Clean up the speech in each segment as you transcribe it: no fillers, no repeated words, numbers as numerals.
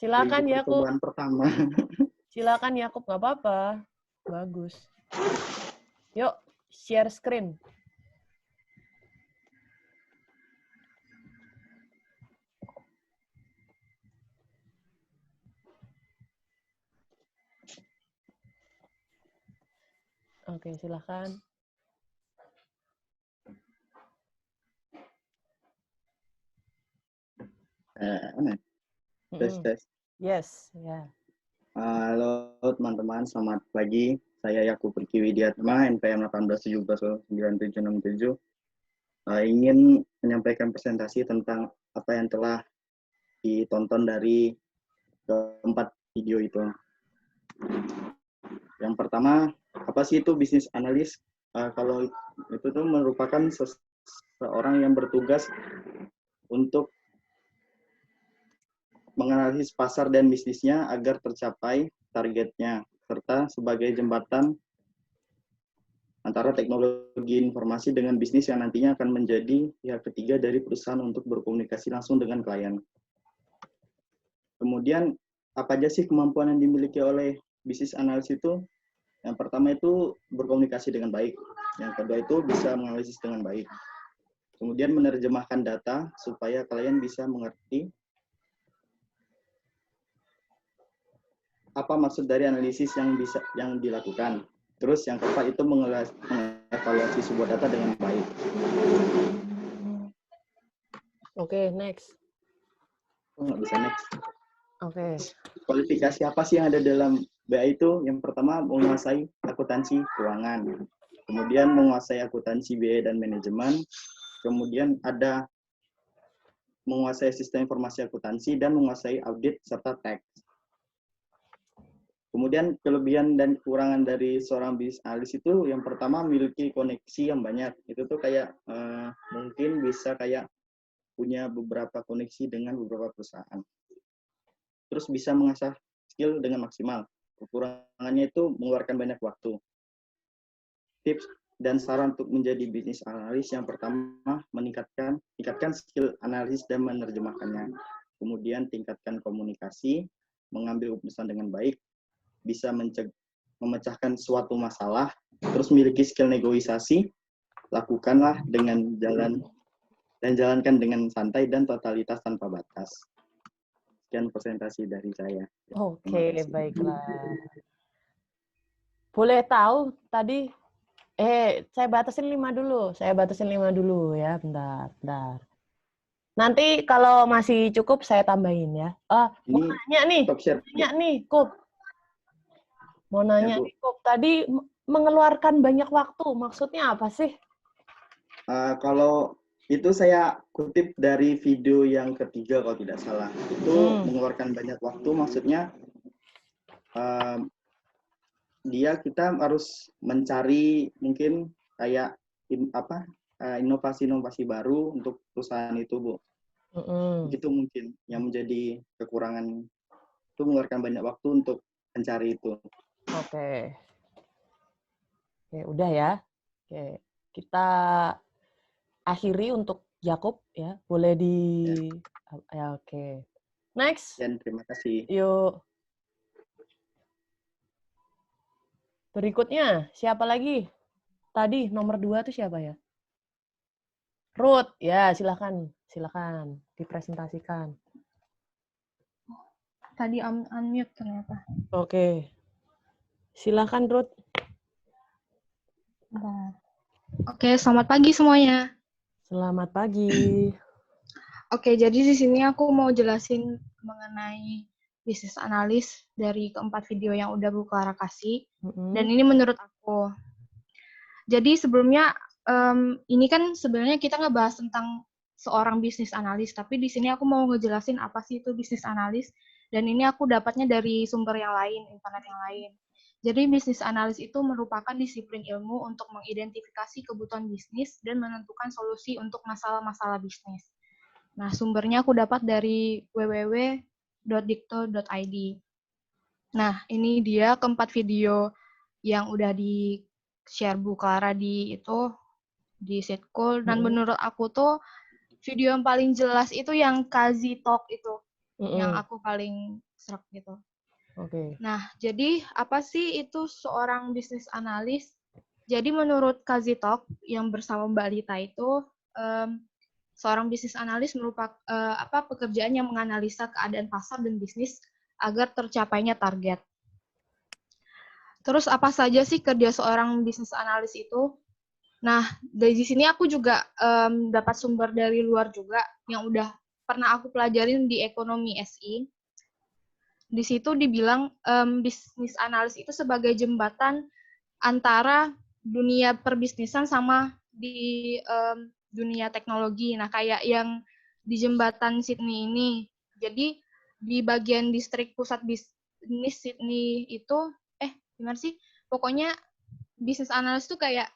Silakan Yakub. Percobaan pertama. Silakan Yakub, nggak apa-apa. Bagus. Yuk, share screen. Oke, silakan. Tes. Yes, ya. Halo teman-teman, selamat pagi. Saya Yakub Riki Widiatma, NPM 18179767. Ingin menyampaikan presentasi tentang apa yang telah ditonton dari keempat video itu. Yang pertama, apa sih itu bisnis analis? Kalau itu tuh merupakan seseorang yang bertugas untuk menganalisis pasar dan bisnisnya agar tercapai targetnya, serta sebagai jembatan antara teknologi informasi dengan bisnis yang nantinya akan menjadi pihak ketiga dari perusahaan untuk berkomunikasi langsung dengan klien. Kemudian, apa aja sih kemampuan yang dimiliki oleh bisnis analis itu? Yang pertama itu berkomunikasi dengan baik. Yang kedua itu bisa menganalisis dengan baik. Kemudian menerjemahkan data supaya klien bisa mengerti apa maksud dari analisis yang dilakukan. Terus yang keempat itu mengevaluasi sebuah data dengan baik. Oke, next. Nggak bisa next. Oke. Kualifikasi apa sih yang ada dalam BA itu? Yang pertama menguasai akuntansi keuangan. Kemudian menguasai akuntansi biaya dan manajemen. Kemudian ada menguasai sistem informasi akuntansi dan menguasai audit serta tax. Kemudian kelebihan dan kekurangan dari seorang bisnis analis itu yang pertama memiliki koneksi yang banyak. Itu tuh kayak mungkin bisa kayak punya beberapa koneksi dengan beberapa perusahaan. Terus bisa mengasah skill dengan maksimal. Kekurangannya itu mengeluarkan banyak waktu. Tips dan saran untuk menjadi bisnis analis yang pertama tingkatkan skill analisis dan menerjemahkannya. Kemudian tingkatkan komunikasi, mengambil keputusan dengan baik, bisa memecahkan suatu masalah, terus miliki skill negosiasi, lakukanlah dengan jalankan dengan santai dan totalitas tanpa batas. Sekian presentasi dari saya. Oke, baiklah. Boleh tahu tadi, saya batasin 5 dulu. Saya batasin 5 dulu ya, bentar. Nanti kalau masih cukup saya tambahin ya. Mau nanya nih, Kup. Mau nanya nih, Kup. Tadi mengeluarkan banyak waktu, maksudnya apa sih? Kalau itu saya kutip dari video yang ketiga kalau tidak salah. Itu mengeluarkan banyak waktu, maksudnya kita harus mencari mungkin kayak inovasi-inovasi baru untuk perusahaan itu, Bu. Begitu mungkin yang menjadi kekurangan itu mengeluarkan banyak waktu untuk mencari itu. Oke, udah ya. Oke, kita akhiri untuk Yakub ya. Boleh ya, oke. Next. Dan terima kasih. Yuk. Berikutnya, siapa lagi? Tadi nomor 2 itu siapa ya? Ruth, ya silakan dipresentasikan. Tadi unmute ternyata. Oke. Silakan Ruth. Oke, selamat pagi semuanya. Selamat pagi. Oke, jadi di sini aku mau jelasin mengenai bisnis analis dari keempat video yang udah Bu Clara kasih. Dan ini menurut aku. Jadi sebelumnya ini kan sebenarnya kita ngebahas tentang seorang bisnis analis, tapi di sini aku mau ngejelasin apa sih itu bisnis analis, dan ini aku dapatnya dari sumber yang lain, internet yang lain. Jadi bisnis analis itu merupakan disiplin ilmu untuk mengidentifikasi kebutuhan bisnis dan menentukan solusi untuk masalah-masalah bisnis. Nah, sumbernya aku dapat dari www.dikto.id. Nah, ini dia keempat video yang udah di-share Bu Clara di Setcool, dan menurut aku tuh video yang paling jelas itu yang Kazi Talk itu. yang aku paling serak gitu. Oke. Nah, jadi apa sih itu seorang bisnis analis? Jadi menurut Kazitok yang bersama Mbak Lita itu, seorang bisnis analis merupakan pekerjaan yang menganalisa keadaan pasar dan bisnis agar tercapainya target. Terus apa saja sih kerja seorang bisnis analis itu? Nah, dari sini aku juga dapat sumber dari luar juga yang udah pernah aku pelajarin di ekonomi SI. Di situ dibilang bisnis analis itu sebagai jembatan antara dunia perbisnisan sama di dunia teknologi. Nah, kayak yang di jembatan Sydney ini. Jadi di bagian distrik pusat bisnis Sydney itu, gimana sih? Pokoknya bisnis analis itu kayak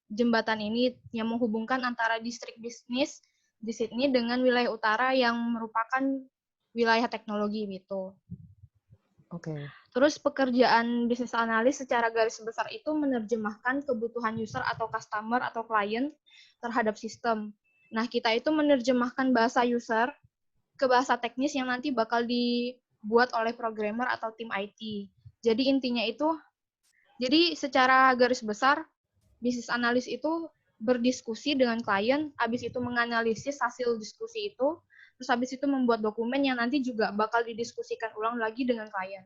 jembatan ini yang menghubungkan antara distrik bisnis di Sydney dengan wilayah utara yang merupakan wilayah teknologi gitu. Oke. Terus pekerjaan bisnis analis secara garis besar itu menerjemahkan kebutuhan user atau customer atau klien terhadap sistem. Nah, kita itu menerjemahkan bahasa user ke bahasa teknis yang nanti bakal dibuat oleh programmer atau tim IT. Jadi intinya itu, jadi secara garis besar, bisnis analis itu berdiskusi dengan klien, habis itu menganalisis hasil diskusi itu, terus habis itu membuat dokumen yang nanti juga bakal didiskusikan ulang lagi dengan klien.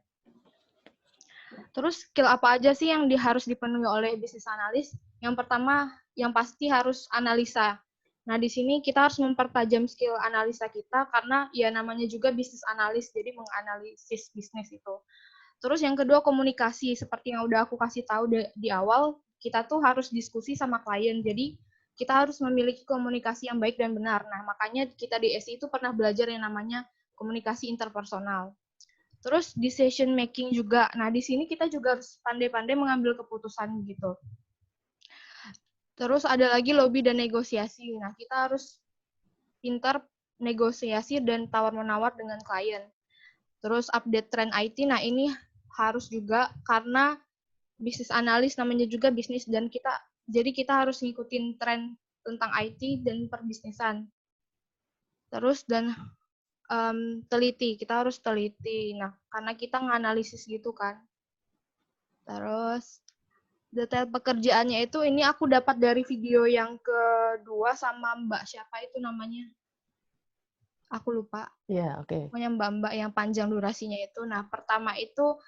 Terus skill apa aja sih yang harus dipenuhi oleh bisnis analis? Yang pertama, yang pasti harus analisa. Nah, di sini kita harus mempertajam skill analisa kita karena ya namanya juga bisnis analis, jadi menganalisis bisnis itu. Terus yang kedua, komunikasi. Seperti yang udah aku kasih tahu di awal, kita tuh harus diskusi sama klien. Jadi kita harus memiliki komunikasi yang baik dan benar. Nah, makanya kita di SI itu pernah belajar yang namanya komunikasi interpersonal. Terus decision making juga. Nah, di sini kita juga harus pandai-pandai mengambil keputusan gitu. Terus ada lagi lobby dan negosiasi. Nah, kita harus pintar negosiasi dan tawar-menawar dengan klien. Terus update tren IT. Nah, ini harus juga karena bisnis analis namanya juga bisnis dan kita harus ngikutin tren tentang IT dan perbisnisan. Terus dan teliti, kita harus teliti. Nah, karena kita nganalisis gitu kan. Terus detail pekerjaannya itu ini aku dapat dari video yang kedua sama Mbak siapa itu namanya? Aku lupa. Iya, oke. Pokoknya Mbak-mbak yang panjang durasinya itu. Nah, pertama itu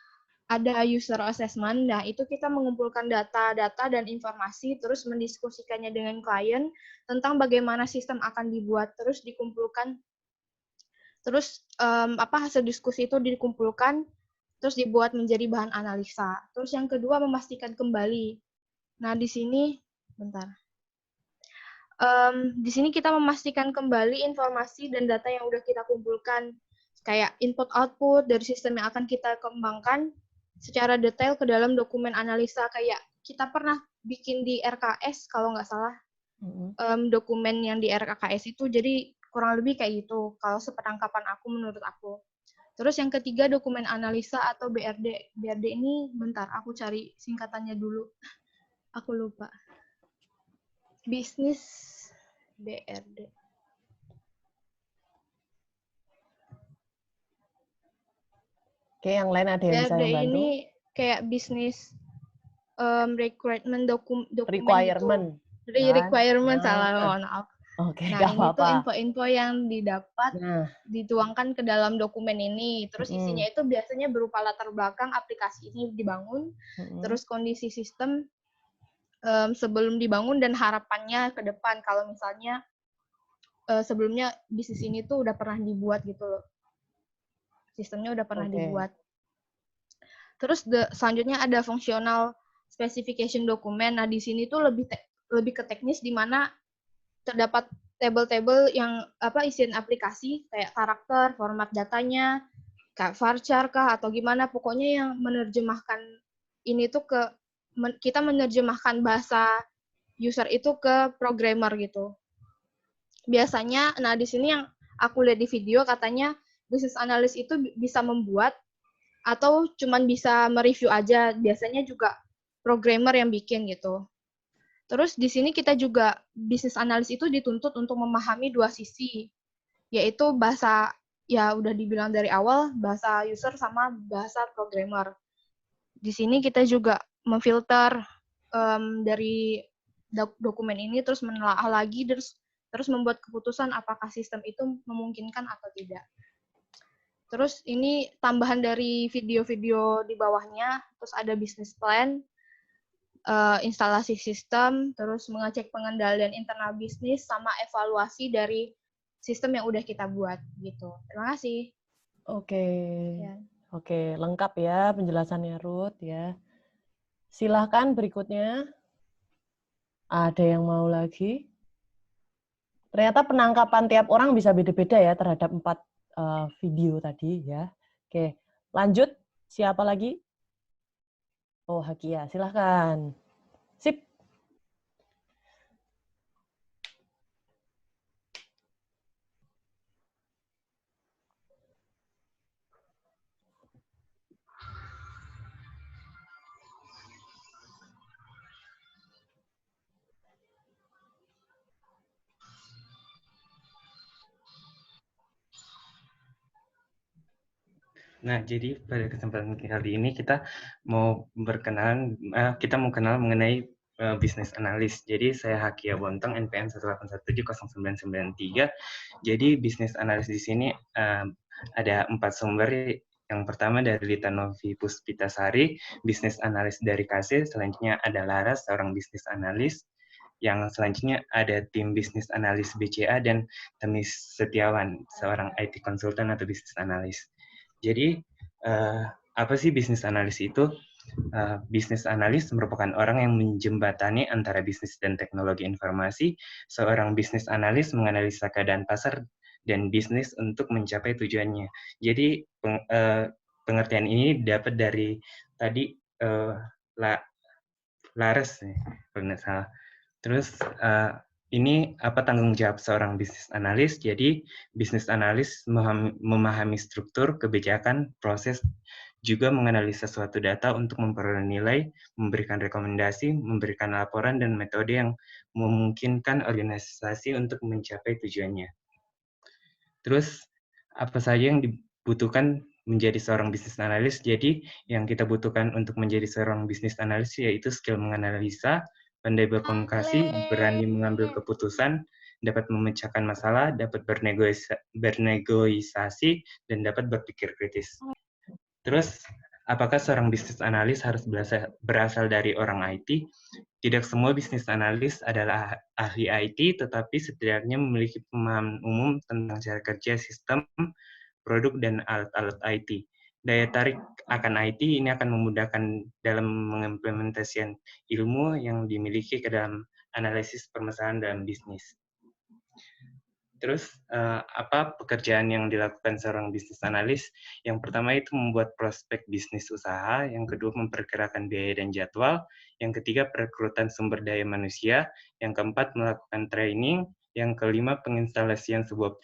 ada user assessment. Nah, itu kita mengumpulkan data-data dan informasi, terus mendiskusikannya dengan klien tentang bagaimana sistem akan dibuat, terus dikumpulkan. Terus hasil diskusi itu dikumpulkan, terus dibuat menjadi bahan analisa. Terus yang kedua memastikan kembali. Nah di sini, di sini kita memastikan kembali informasi dan data yang udah kita kumpulkan, kayak input-output dari sistem yang akan kita kembangkan secara detail ke dalam dokumen analisa. Kayak kita pernah bikin di RKS kalau nggak salah, dokumen yang di RKS itu, jadi kurang lebih kayak gitu, kalau sepenangkapan aku, menurut aku. Terus yang ketiga, dokumen analisa atau BRD. BRD ini, bentar, aku cari singkatannya dulu. Aku lupa. Bisnis BRD. Kayak yang lain ada yang bisa BRD bantu? ini kayak bisnis requirement dokumen requirement. Gitu. Requirement, salah, mohon maaf. Oke, Nah, gak ini apa-apa. tuh info-info yang didapat, dituangkan ke dalam dokumen ini. Terus isinya itu biasanya berupa latar belakang aplikasi ini dibangun, terus kondisi sistem sebelum dibangun dan harapannya ke depan kalau misalnya sebelumnya bisnis ini tuh udah pernah dibuat gitu loh. Sistemnya udah pernah dibuat. Terus selanjutnya ada functional specification dokumen. Nah, di sini tuh lebih ke teknis, di mana terdapat table-table yang isian aplikasi kayak karakter, format datanya, kayak varchar kah atau gimana, pokoknya yang menerjemahkan ini tuh kita menerjemahkan bahasa user itu ke programmer gitu. Biasanya, nah di sini yang aku lihat di video katanya business analyst itu bisa membuat atau cuman bisa mereview aja, biasanya juga programmer yang bikin gitu. Terus di sini kita juga business analyst itu dituntut untuk memahami dua sisi. yaitu bahasa, ya udah dibilang dari awal, bahasa user sama bahasa programmer. Di sini kita juga memfilter dari dokumen ini, terus menelaah lagi, terus membuat keputusan apakah sistem itu memungkinkan atau tidak. Terus ini tambahan dari video-video di bawahnya, terus ada business plan, instalasi sistem, terus mengecek pengendalian internal bisnis, sama evaluasi dari sistem yang udah kita buat gitu. Terima kasih. Oke. Ya. Oke, lengkap ya penjelasannya Ruth ya. Silahkan berikutnya. Ada yang mau lagi? Ternyata penangkapan tiap orang bisa beda-beda ya terhadap 4 video tadi ya. Oke, lanjut. Siapa lagi? Oh, Hakia, silahkan. Sip. Nah, jadi pada kesempatan kali ini kita mau kenal mengenai bisnis analis. Jadi saya Hakia Bontong, NPM 181709993. Jadi bisnis analis di sini ada 4 sumber. Yang pertama dari Lita Novi Puspitasari, bisnis analis dari KC. Selanjutnya ada Laras, seorang bisnis analis. Yang selanjutnya ada tim bisnis analis BCA dan Temis Setiawan, seorang IT konsultan atau bisnis analis. Jadi, apa sih bisnis analis itu? Bisnis analis merupakan orang yang menjembatani antara bisnis dan teknologi informasi. Seorang bisnis analis menganalisa keadaan pasar dan bisnis untuk mencapai tujuannya. Jadi, pengertian ini dapat dari tadi Lares, kalau nggak salah. Terus, ini apa tanggung jawab seorang bisnis analis? Jadi, bisnis analis memahami struktur, kebijakan, proses, juga menganalisa suatu data untuk memperoleh nilai, memberikan rekomendasi, memberikan laporan, dan metode yang memungkinkan organisasi untuk mencapai tujuannya. Terus, apa saja yang dibutuhkan menjadi seorang bisnis analis? Jadi, yang kita butuhkan untuk menjadi seorang bisnis analis yaitu skill menganalisa, pandai berkomunikasi, berani mengambil keputusan, dapat memecahkan masalah, dapat bernegosiasi, dan dapat berpikir kritis. Terus, apakah seorang bisnis analis harus berasal dari orang IT? Tidak semua bisnis analis adalah ahli IT, tetapi setidaknya memiliki pemahaman umum tentang cara kerja sistem, produk, dan alat-alat IT. Daya tarik akan IT ini akan memudahkan dalam mengimplementasikan ilmu yang dimiliki ke dalam analisis permasalahan dalam bisnis. Terus, apa pekerjaan yang dilakukan seorang bisnis analis? Yang pertama itu membuat prospek bisnis usaha, yang kedua memperkirakan biaya dan jadwal, yang ketiga perekrutan sumber daya manusia, yang keempat melakukan training, yang kelima penginstalasian sebuah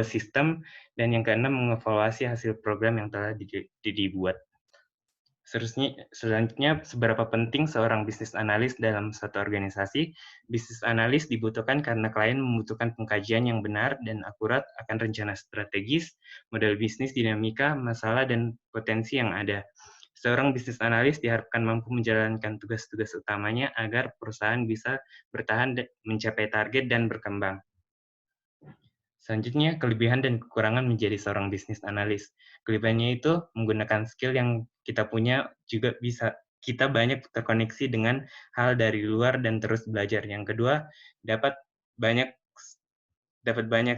sistem, dan yang keenam mengevaluasi hasil program yang telah dibuat. Selanjutnya, seberapa penting seorang bisnis analis dalam suatu organisasi? Bisnis analis dibutuhkan karena klien membutuhkan pengkajian yang benar dan akurat akan rencana strategis, model bisnis, dinamika, masalah, dan potensi yang ada. Seorang bisnis analis diharapkan mampu menjalankan tugas-tugas utamanya agar perusahaan bisa bertahan, mencapai target, dan berkembang. Selanjutnya, kelebihan dan kekurangan menjadi seorang bisnis analis. Kelebihannya itu menggunakan skill yang kita punya juga bisa kita banyak terkoneksi dengan hal dari luar dan terus belajar. Yang kedua, dapat banyak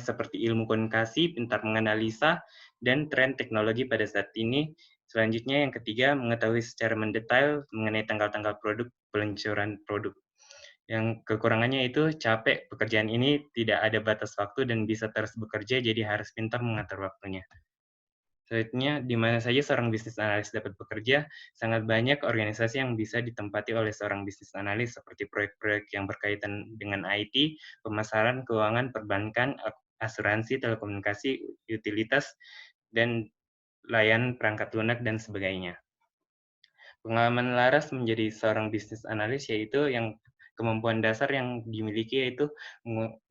seperti ilmu komunikasi, pintar menganalisa, dan tren teknologi pada saat ini. Selanjutnya, yang ketiga, mengetahui secara mendetail mengenai tanggal-tanggal produk, peluncuran produk. Yang kekurangannya itu capek, pekerjaan ini tidak ada batas waktu dan bisa terus bekerja, jadi harus pintar mengatur waktunya. Selanjutnya, di mana saja seorang bisnis analis dapat bekerja, sangat banyak organisasi yang bisa ditempati oleh seorang bisnis analis seperti proyek-proyek yang berkaitan dengan IT, pemasaran, keuangan, perbankan, asuransi, telekomunikasi, utilitas, dan layanan perangkat lunak, dan sebagainya. Pengalaman Laras menjadi seorang bisnis analis yaitu yang kemampuan dasar yang dimiliki yaitu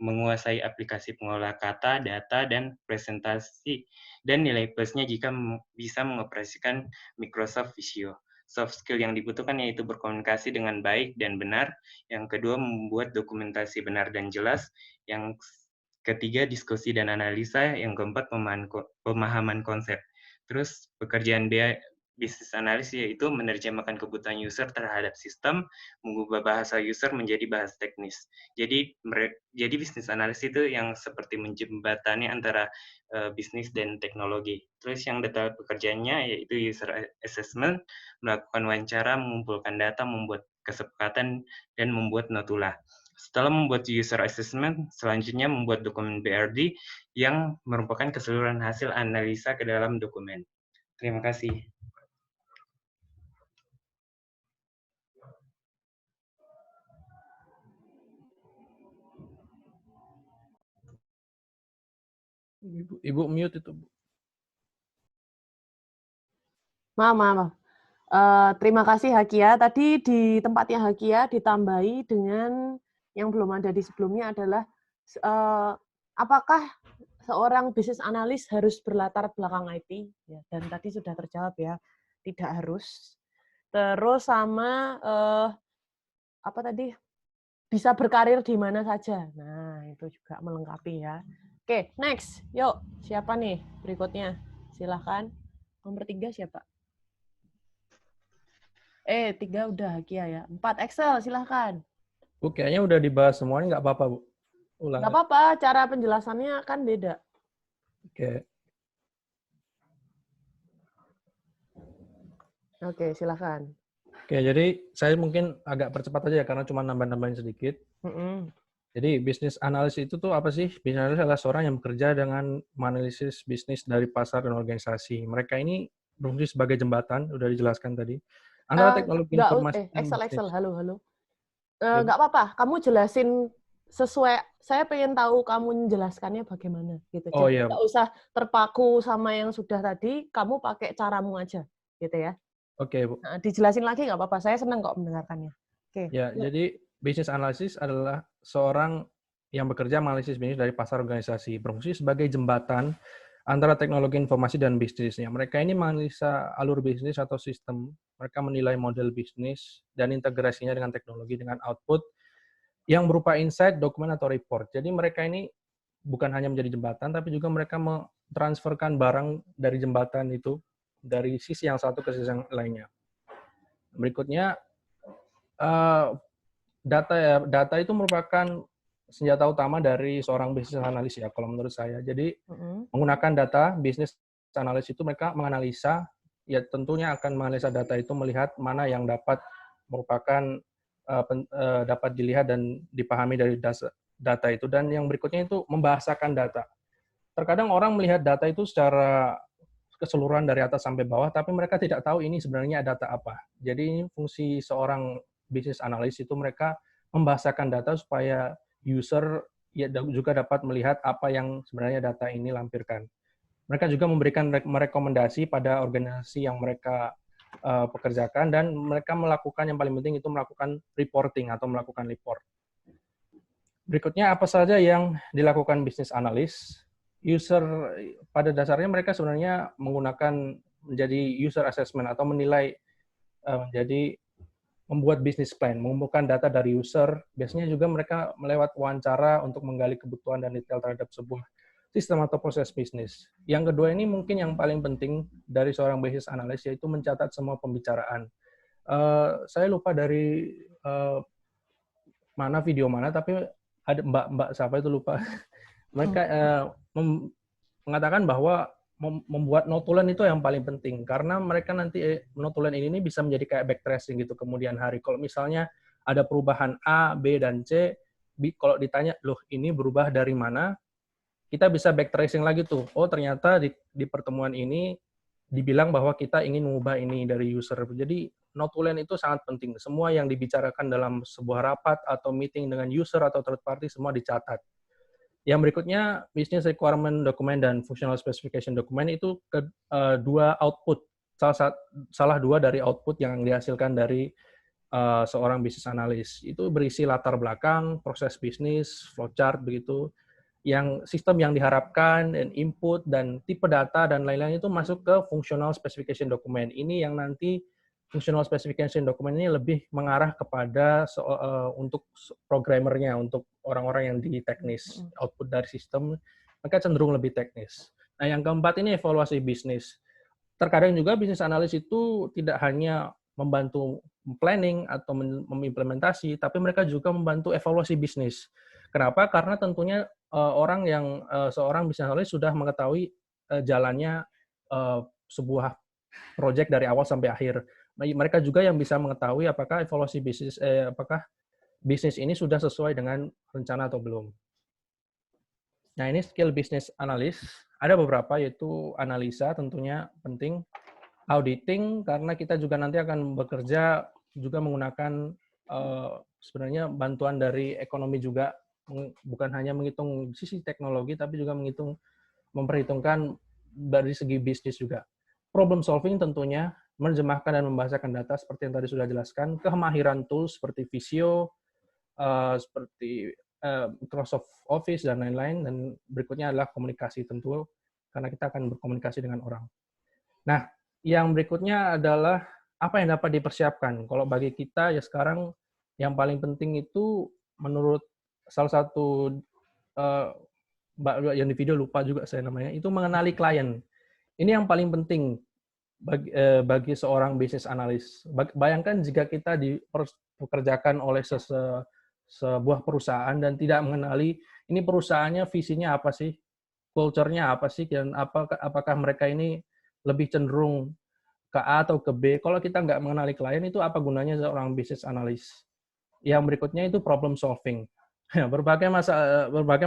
menguasai aplikasi pengolah kata, data, dan presentasi, dan nilai plusnya jika bisa mengoperasikan Microsoft Visio. Soft skill yang dibutuhkan yaitu berkomunikasi dengan baik dan benar. Yang kedua, membuat dokumentasi benar dan jelas. Yang ketiga, diskusi dan analisa. Yang keempat, pemahaman konsep. Terus pekerjaan bisnis analis yaitu menerjemahkan kebutuhan user terhadap sistem, mengubah bahasa user menjadi bahasa teknis. Jadi bisnis analis itu yang seperti menjembatani antara bisnis dan teknologi. Terus yang detail pekerjaannya yaitu user assessment, melakukan wawancara, mengumpulkan data, membuat kesepakatan, dan membuat notula. Setelah membuat user assessment, selanjutnya membuat dokumen BRD yang merupakan keseluruhan hasil analisa ke dalam dokumen. Terima kasih. Ibu mute itu, Bu. Maaf. Terima kasih Hakia. Tadi di tempatnya Hakia ditambahi dengan yang belum ada di sebelumnya adalah apakah seorang bisnis analis harus berlatar belakang IT? Ya, dan tadi sudah terjawab ya, tidak harus. Terus sama apa tadi? Bisa berkarir di mana saja. Nah, itu juga melengkapi ya. Oke, next. Yuk, siapa nih berikutnya? Silahkan. Nomor 3 siapa? 3 udah Hakia ya. 4 Excel, silahkan. Bu, kayaknya udah dibahas semuanya, nggak apa-apa, Bu. Ulang. Nggak apa-apa, cara penjelasannya kan beda. Oke. Oke, silahkan. Oke, jadi saya mungkin agak percepat aja ya, karena cuma nambah-nambahin sedikit. Jadi bisnis analis itu tuh apa sih? Bisnis analis adalah seorang yang bekerja dengan menganalisis bisnis dari pasar dan organisasi. Mereka ini berfungsi sebagai jembatan, udah dijelaskan tadi. Antara teknologi informasi dan Excel, bisnis. halo. Nggak apa-apa, kamu jelasin sesuai, saya pengen tahu kamu menjelaskannya bagaimana gitu. Oh, Jadi iya. nggak usah terpaku sama yang sudah tadi, kamu pakai caramu aja, gitu ya. Oke, Bu. Nah, dijelasin lagi nggak apa-apa, saya senang kok mendengarkannya. Oke. Ya, jadi bisnis analisis adalah seorang yang bekerja menganalisis bisnis dari pasar organisasi, berfungsi sebagai jembatan antara teknologi informasi dan bisnisnya. Mereka ini menganalisa alur bisnis atau sistem, mereka menilai model bisnis dan integrasinya dengan teknologi dengan output yang berupa insight, dokumen, atau report. Jadi mereka ini bukan hanya menjadi jembatan, tapi juga mereka mentransferkan barang dari jembatan itu, dari sisi yang satu ke sisi yang lainnya. Berikutnya, data itu merupakan senjata utama dari seorang bisnis analis ya, kalau menurut saya. Jadi menggunakan data, bisnis analis itu mereka menganalisa, ya tentunya akan menganalisa data itu, melihat mana yang dapat merupakan dapat dilihat dan dipahami dari data itu, dan yang berikutnya itu membahasakan data. Terkadang orang melihat data itu secara keseluruhan dari atas sampai bawah, tapi mereka tidak tahu ini sebenarnya data apa. Jadi ini fungsi seorang bisnis analis itu, mereka membahasakan data supaya user ya juga dapat melihat apa yang sebenarnya data ini lampirkan. Mereka juga memberikan rekomendasi pada organisasi yang mereka pekerjakan, dan mereka melakukan, yang paling penting itu melakukan reporting atau melakukan report. Berikutnya, apa saja yang dilakukan bisnis analis? User, pada dasarnya mereka sebenarnya menggunakan menjadi user assessment atau menilai, menjadi membuat bisnis plan, mengumpulkan data dari user. Biasanya juga mereka melewat wawancara untuk menggali kebutuhan dan detail terhadap sebuah sistem atau proses bisnis. Yang kedua ini mungkin yang paling penting dari seorang bisnis analis, yaitu mencatat semua pembicaraan. Saya lupa dari mana video mana, tapi ada mbak siapa itu lupa. Mereka mengatakan bahwa membuat notulen itu yang paling penting, karena mereka nanti notulen ini bisa menjadi kayak backtracing gitu kemudian hari. Kalau misalnya ada perubahan A, B, dan C, kalau ditanya, loh ini berubah dari mana, kita bisa backtracing lagi tuh. Oh ternyata di pertemuan ini dibilang bahwa kita ingin mengubah ini dari user. Jadi notulen itu sangat penting. Semua yang dibicarakan dalam sebuah rapat atau meeting dengan user atau third party semua dicatat. Yang berikutnya, business requirement document dan functional specification document itu dua output, salah dua dari output yang dihasilkan dari seorang bisnis analis. Itu berisi latar belakang, proses bisnis, flowchart begitu, yang sistem yang diharapkan, dan input, dan tipe data, dan lain-lain itu masuk ke functional specification document. Ini yang nanti functional specification document ini lebih mengarah kepada untuk programmernya, untuk orang-orang yang di teknis, output dari sistem, mereka cenderung lebih teknis. Nah, yang keempat ini evaluasi bisnis. Terkadang juga bisnis analis itu tidak hanya membantu planning atau mengimplementasi, tapi mereka juga membantu evaluasi bisnis. Kenapa? Karena tentunya seorang bisnis analis sudah mengetahui jalannya sebuah proyek dari awal sampai akhir. Mereka juga yang bisa mengetahui apakah evaluasi bisnis, apakah bisnis ini sudah sesuai dengan rencana atau belum. Nah, ini skill bisnis analis. Ada beberapa, yaitu analisa tentunya penting, auditing, karena kita juga nanti akan bekerja juga menggunakan sebenarnya bantuan dari ekonomi juga, bukan hanya menghitung sisi teknologi, tapi juga memperhitungkan dari segi bisnis juga. Problem solving tentunya, menerjemahkan dan membahasakan data seperti yang tadi sudah jelaskan, kemahiran tools seperti Visio, seperti Microsoft Office, dan lain-lain, dan berikutnya adalah komunikasi tentu, karena kita akan berkomunikasi dengan orang. Nah, yang berikutnya adalah apa yang dapat dipersiapkan. Kalau bagi kita ya sekarang yang paling penting itu menurut salah satu yang di video lupa juga saya namanya, itu mengenali klien. Ini yang paling penting bagi seorang bisnis analis. Bayangkan jika kita dipekerjakan oleh sebuah perusahaan dan tidak mengenali ini perusahaannya visinya apa sih, culture-nya apa sih, dan apakah mereka ini lebih cenderung ke A atau ke B. Kalau kita nggak mengenali klien, itu apa gunanya seorang bisnis analis? Yang berikutnya itu problem solving. Berbagai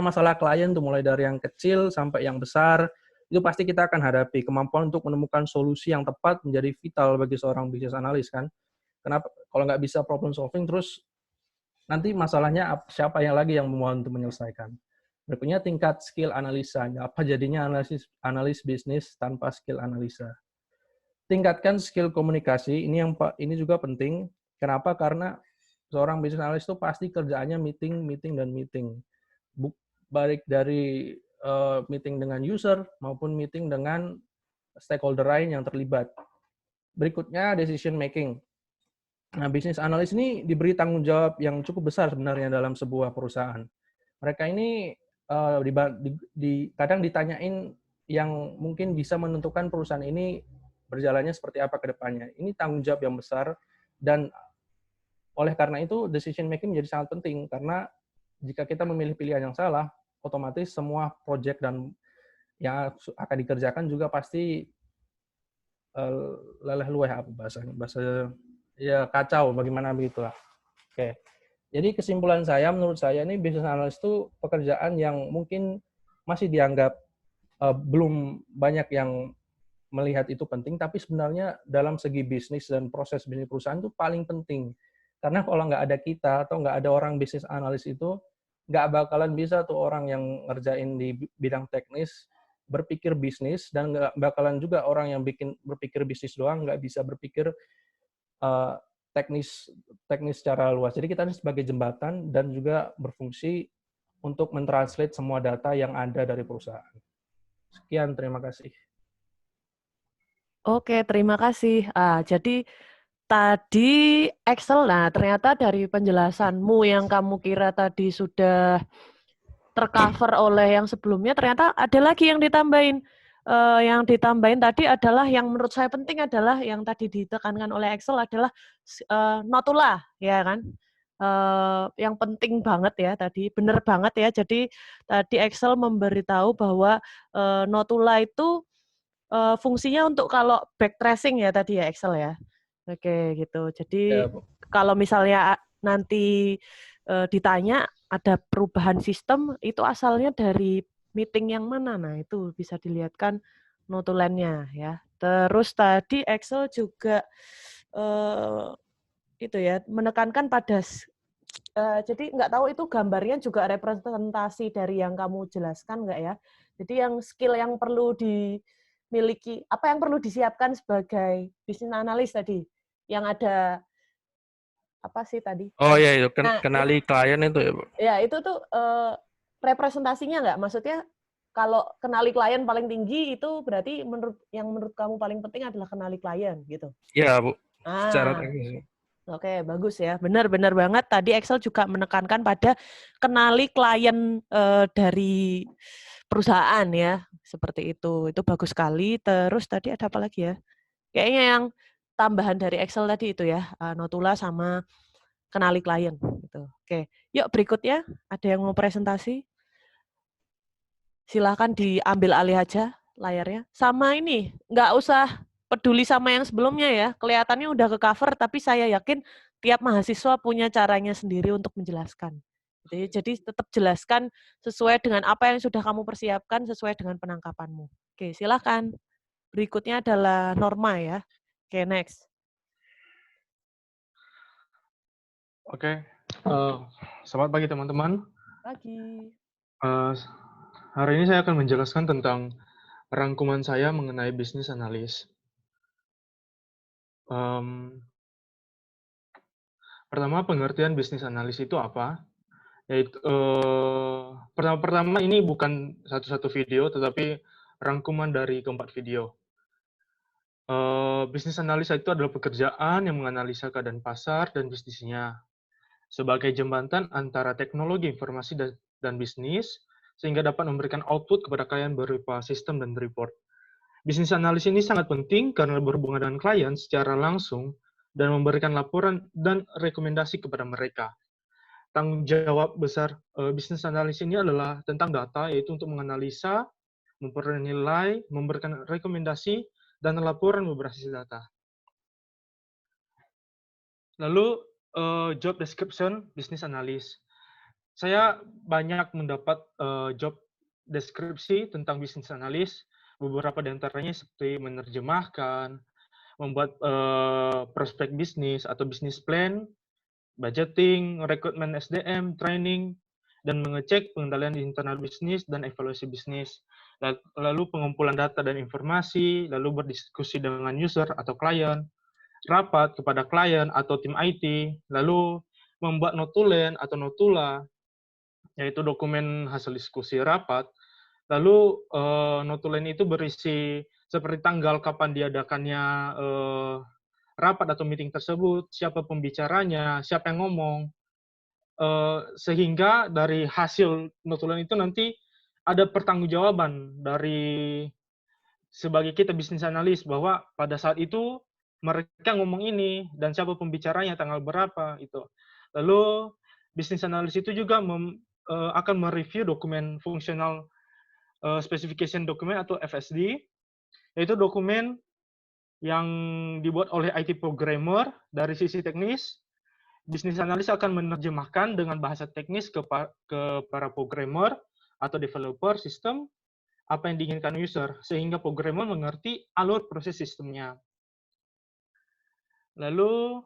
masalah klien tuh, mulai dari yang kecil sampai yang besar, itu pasti kita akan hadapi. Kemampuan untuk menemukan solusi yang tepat menjadi vital bagi seorang bisnis analis kan. Kenapa? Kalau nggak bisa problem solving, terus nanti masalahnya siapa yang lagi yang mau untuk menyelesaikan. Berikutnya tingkat skill analisa. Apa jadinya analis bisnis tanpa skill analisa? Tingkatkan skill komunikasi. Ini juga penting. Kenapa? Karena seorang bisnis analis itu pasti kerjaannya meeting, dan meeting. Baik dari meeting dengan user maupun meeting dengan stakeholder lain yang terlibat. Berikutnya decision making. Nah, bisnis analis ini diberi tanggung jawab yang cukup besar sebenarnya dalam sebuah perusahaan. Mereka ini kadang ditanyain yang mungkin bisa menentukan perusahaan ini berjalannya seperti apa ke depannya. Ini tanggung jawab yang besar, dan oleh karena itu decision making menjadi sangat penting, karena jika kita memilih pilihan yang salah, otomatis semua project dan yang akan dikerjakan juga pasti leleh lueh, apa bahasa ya kacau, bagaimana begitulah. Oke. Jadi kesimpulan saya, menurut saya ini business analyst itu pekerjaan yang mungkin masih dianggap belum banyak yang melihat itu penting, tapi sebenarnya dalam segi bisnis dan proses bisnis perusahaan itu paling penting. Karena kalau nggak ada kita atau nggak ada orang bisnis analis itu, nggak bakalan bisa tuh orang yang ngerjain di bidang teknis berpikir bisnis, dan nggak bakalan juga orang yang berpikir bisnis doang nggak bisa berpikir teknis secara luas. Jadi kita ini sebagai jembatan dan juga berfungsi untuk mentranslate semua data yang ada dari perusahaan. Sekian, terima kasih. Oke, terima kasih. Jadi tadi Excel, nah ternyata dari penjelasanmu yang kamu kira tadi sudah tercover oleh yang sebelumnya, ternyata ada lagi yang ditambahin. Yang ditambahin tadi adalah yang menurut saya penting adalah yang tadi ditekankan oleh Excel adalah notula, ya kan? Yang penting banget ya tadi, benar banget ya. Jadi tadi Excel memberitahu bahwa notula itu fungsinya untuk kalau backtracing ya tadi ya Excel ya. Oke gitu. Jadi kalau misalnya nanti ditanya ada perubahan sistem, itu asalnya dari meeting yang mana? Nah, itu bisa dilihatkan notulennya ya. Terus tadi Excel juga itu ya menekankan pada jadi nggak tahu itu gambarnya juga representasi dari yang kamu jelaskan nggak ya? Jadi yang skill yang perlu dimiliki, apa yang perlu disiapkan sebagai bisnis analis tadi? Yang ada apa sih tadi? Oh iya, itu Nah, kenali klien itu ya, Bu. Ya, itu tuh representasinya nggak? Maksudnya kalau kenali klien paling tinggi itu berarti menurut kamu paling penting adalah kenali klien gitu. Iya, Bu. Secara Ah, teknis. oke, bagus ya. Benar banget. Tadi Excel juga menekankan pada kenali klien dari perusahaan ya, seperti itu. Itu bagus sekali. Terus tadi ada apa lagi ya? Kayaknya yang tambahan dari Excel tadi itu ya, notula sama kenali klien gitu. Oke, yuk berikutnya ada yang mau presentasi? Silahkan diambil alih aja layarnya. Sama ini, nggak usah peduli sama yang sebelumnya ya. Kelihatannya udah ke cover, tapi saya yakin tiap mahasiswa punya caranya sendiri untuk menjelaskan. Jadi tetap jelaskan sesuai dengan apa yang sudah kamu persiapkan, sesuai dengan penangkapanmu. Oke, silahkan. Berikutnya adalah Norma ya. Oke, next. Oke, selamat pagi teman-teman. Pagi. Hari ini saya akan menjelaskan tentang rangkuman saya mengenai bisnis analis. Pertama, pengertian bisnis analis itu apa? Yaitu pertama ini bukan satu-satu video, tetapi rangkuman dari keempat video. Bisnis analis itu adalah pekerjaan yang menganalisa keadaan pasar dan bisnisnya sebagai jembatan antara teknologi informasi dan bisnis, sehingga dapat memberikan output kepada klien berupa sistem dan report. Bisnis analis ini sangat penting karena berhubungan dengan klien secara langsung dan memberikan laporan dan rekomendasi kepada mereka. Tanggung jawab besar bisnis analis ini adalah tentang data, yaitu untuk menganalisa, mempernilai, memberikan rekomendasi, dan laporan berbasis data. Lalu, job description bisnis analis. Saya banyak mendapat job deskripsi tentang bisnis analis, beberapa di antaranya seperti menerjemahkan, membuat prospek bisnis atau bisnis plan, budgeting, rekrutmen SDM, training, dan mengecek pengendalian internal bisnis dan evaluasi bisnis. Lalu pengumpulan data dan informasi, lalu berdiskusi dengan user atau klien, rapat kepada klien atau tim IT, lalu membuat notulen atau notula, yaitu dokumen hasil diskusi rapat. Lalu notulen itu berisi seperti tanggal kapan diadakannya rapat atau meeting tersebut, siapa pembicaranya, siapa yang ngomong, sehingga dari hasil notulen itu nanti ada pertanggungjawaban dari sebagai kita bisnis analis bahwa pada saat itu mereka ngomong ini dan siapa pembicaranya, tanggal berapa itu. Lalu bisnis analis itu juga akan mereview dokumen fungsional specification document atau FSD, yaitu dokumen yang dibuat oleh IT programmer dari sisi teknis. Bisnis analis akan menerjemahkan dengan bahasa teknis ke para programmer atau developer sistem apa yang diinginkan user, sehingga programmer mengerti alur proses sistemnya. Lalu,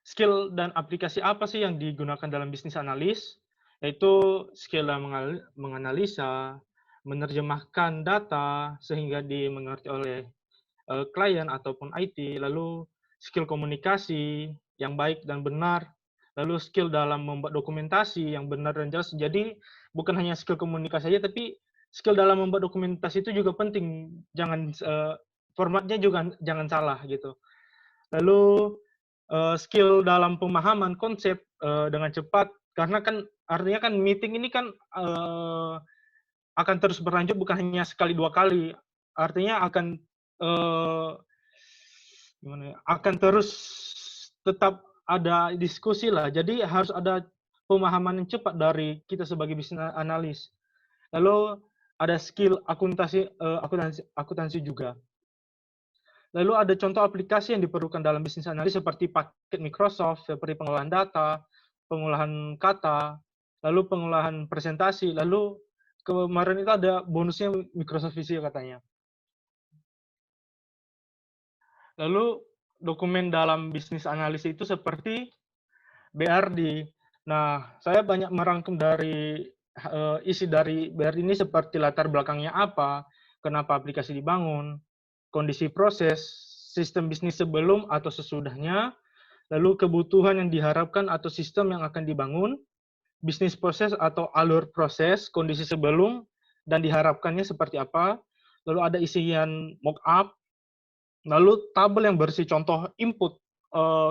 skill dan aplikasi apa sih yang digunakan dalam bisnis analis? Yaitu skill dalam menganalisa, menerjemahkan data sehingga dimengerti oleh klien ataupun IT, lalu skill komunikasi yang baik dan benar, lalu skill dalam membuat dokumentasi yang benar dan jelas. Jadi bukan hanya skill komunikasi saja, tapi skill dalam membuat dokumentasi itu juga penting. Jangan formatnya juga jangan salah gitu. Lalu skill dalam pemahaman konsep dengan cepat, karena kan artinya kan meeting ini kan akan terus berlanjut, bukan hanya sekali dua kali. Artinya akan akan terus tetap ada diskusi lah. Jadi harus ada pemahaman yang cepat dari kita sebagai bisnis analis. Lalu ada skill akuntansi juga. Lalu ada contoh aplikasi yang diperlukan dalam bisnis analis seperti paket Microsoft, seperti pengolahan data, pengolahan kata, lalu pengolahan presentasi, lalu kemarin itu ada bonusnya Microsoft Visio katanya. Lalu dokumen dalam bisnis analis itu seperti BRD. Nah, saya banyak merangkum dari isi dari BRD ini seperti latar belakangnya apa, kenapa aplikasi dibangun, kondisi proses, sistem bisnis sebelum atau sesudahnya, lalu kebutuhan yang diharapkan atau sistem yang akan dibangun, bisnis proses atau alur proses, kondisi sebelum, dan diharapkannya seperti apa, lalu ada isian mockup, lalu tabel yang berisi contoh input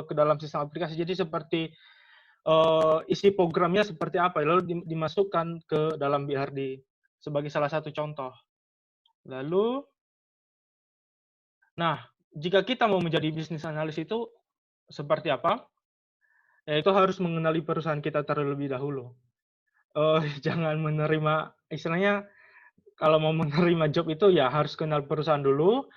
ke dalam sistem aplikasi. Jadi seperti isi programnya seperti apa, lalu dimasukkan ke dalam BRD sebagai salah satu contoh. Lalu, nah, jika kita mau menjadi bisnis analis itu seperti apa? Yaitu harus mengenali perusahaan kita terlebih dahulu. Jangan menerima, istilahnya kalau mau menerima job itu ya harus kenal perusahaan dulu,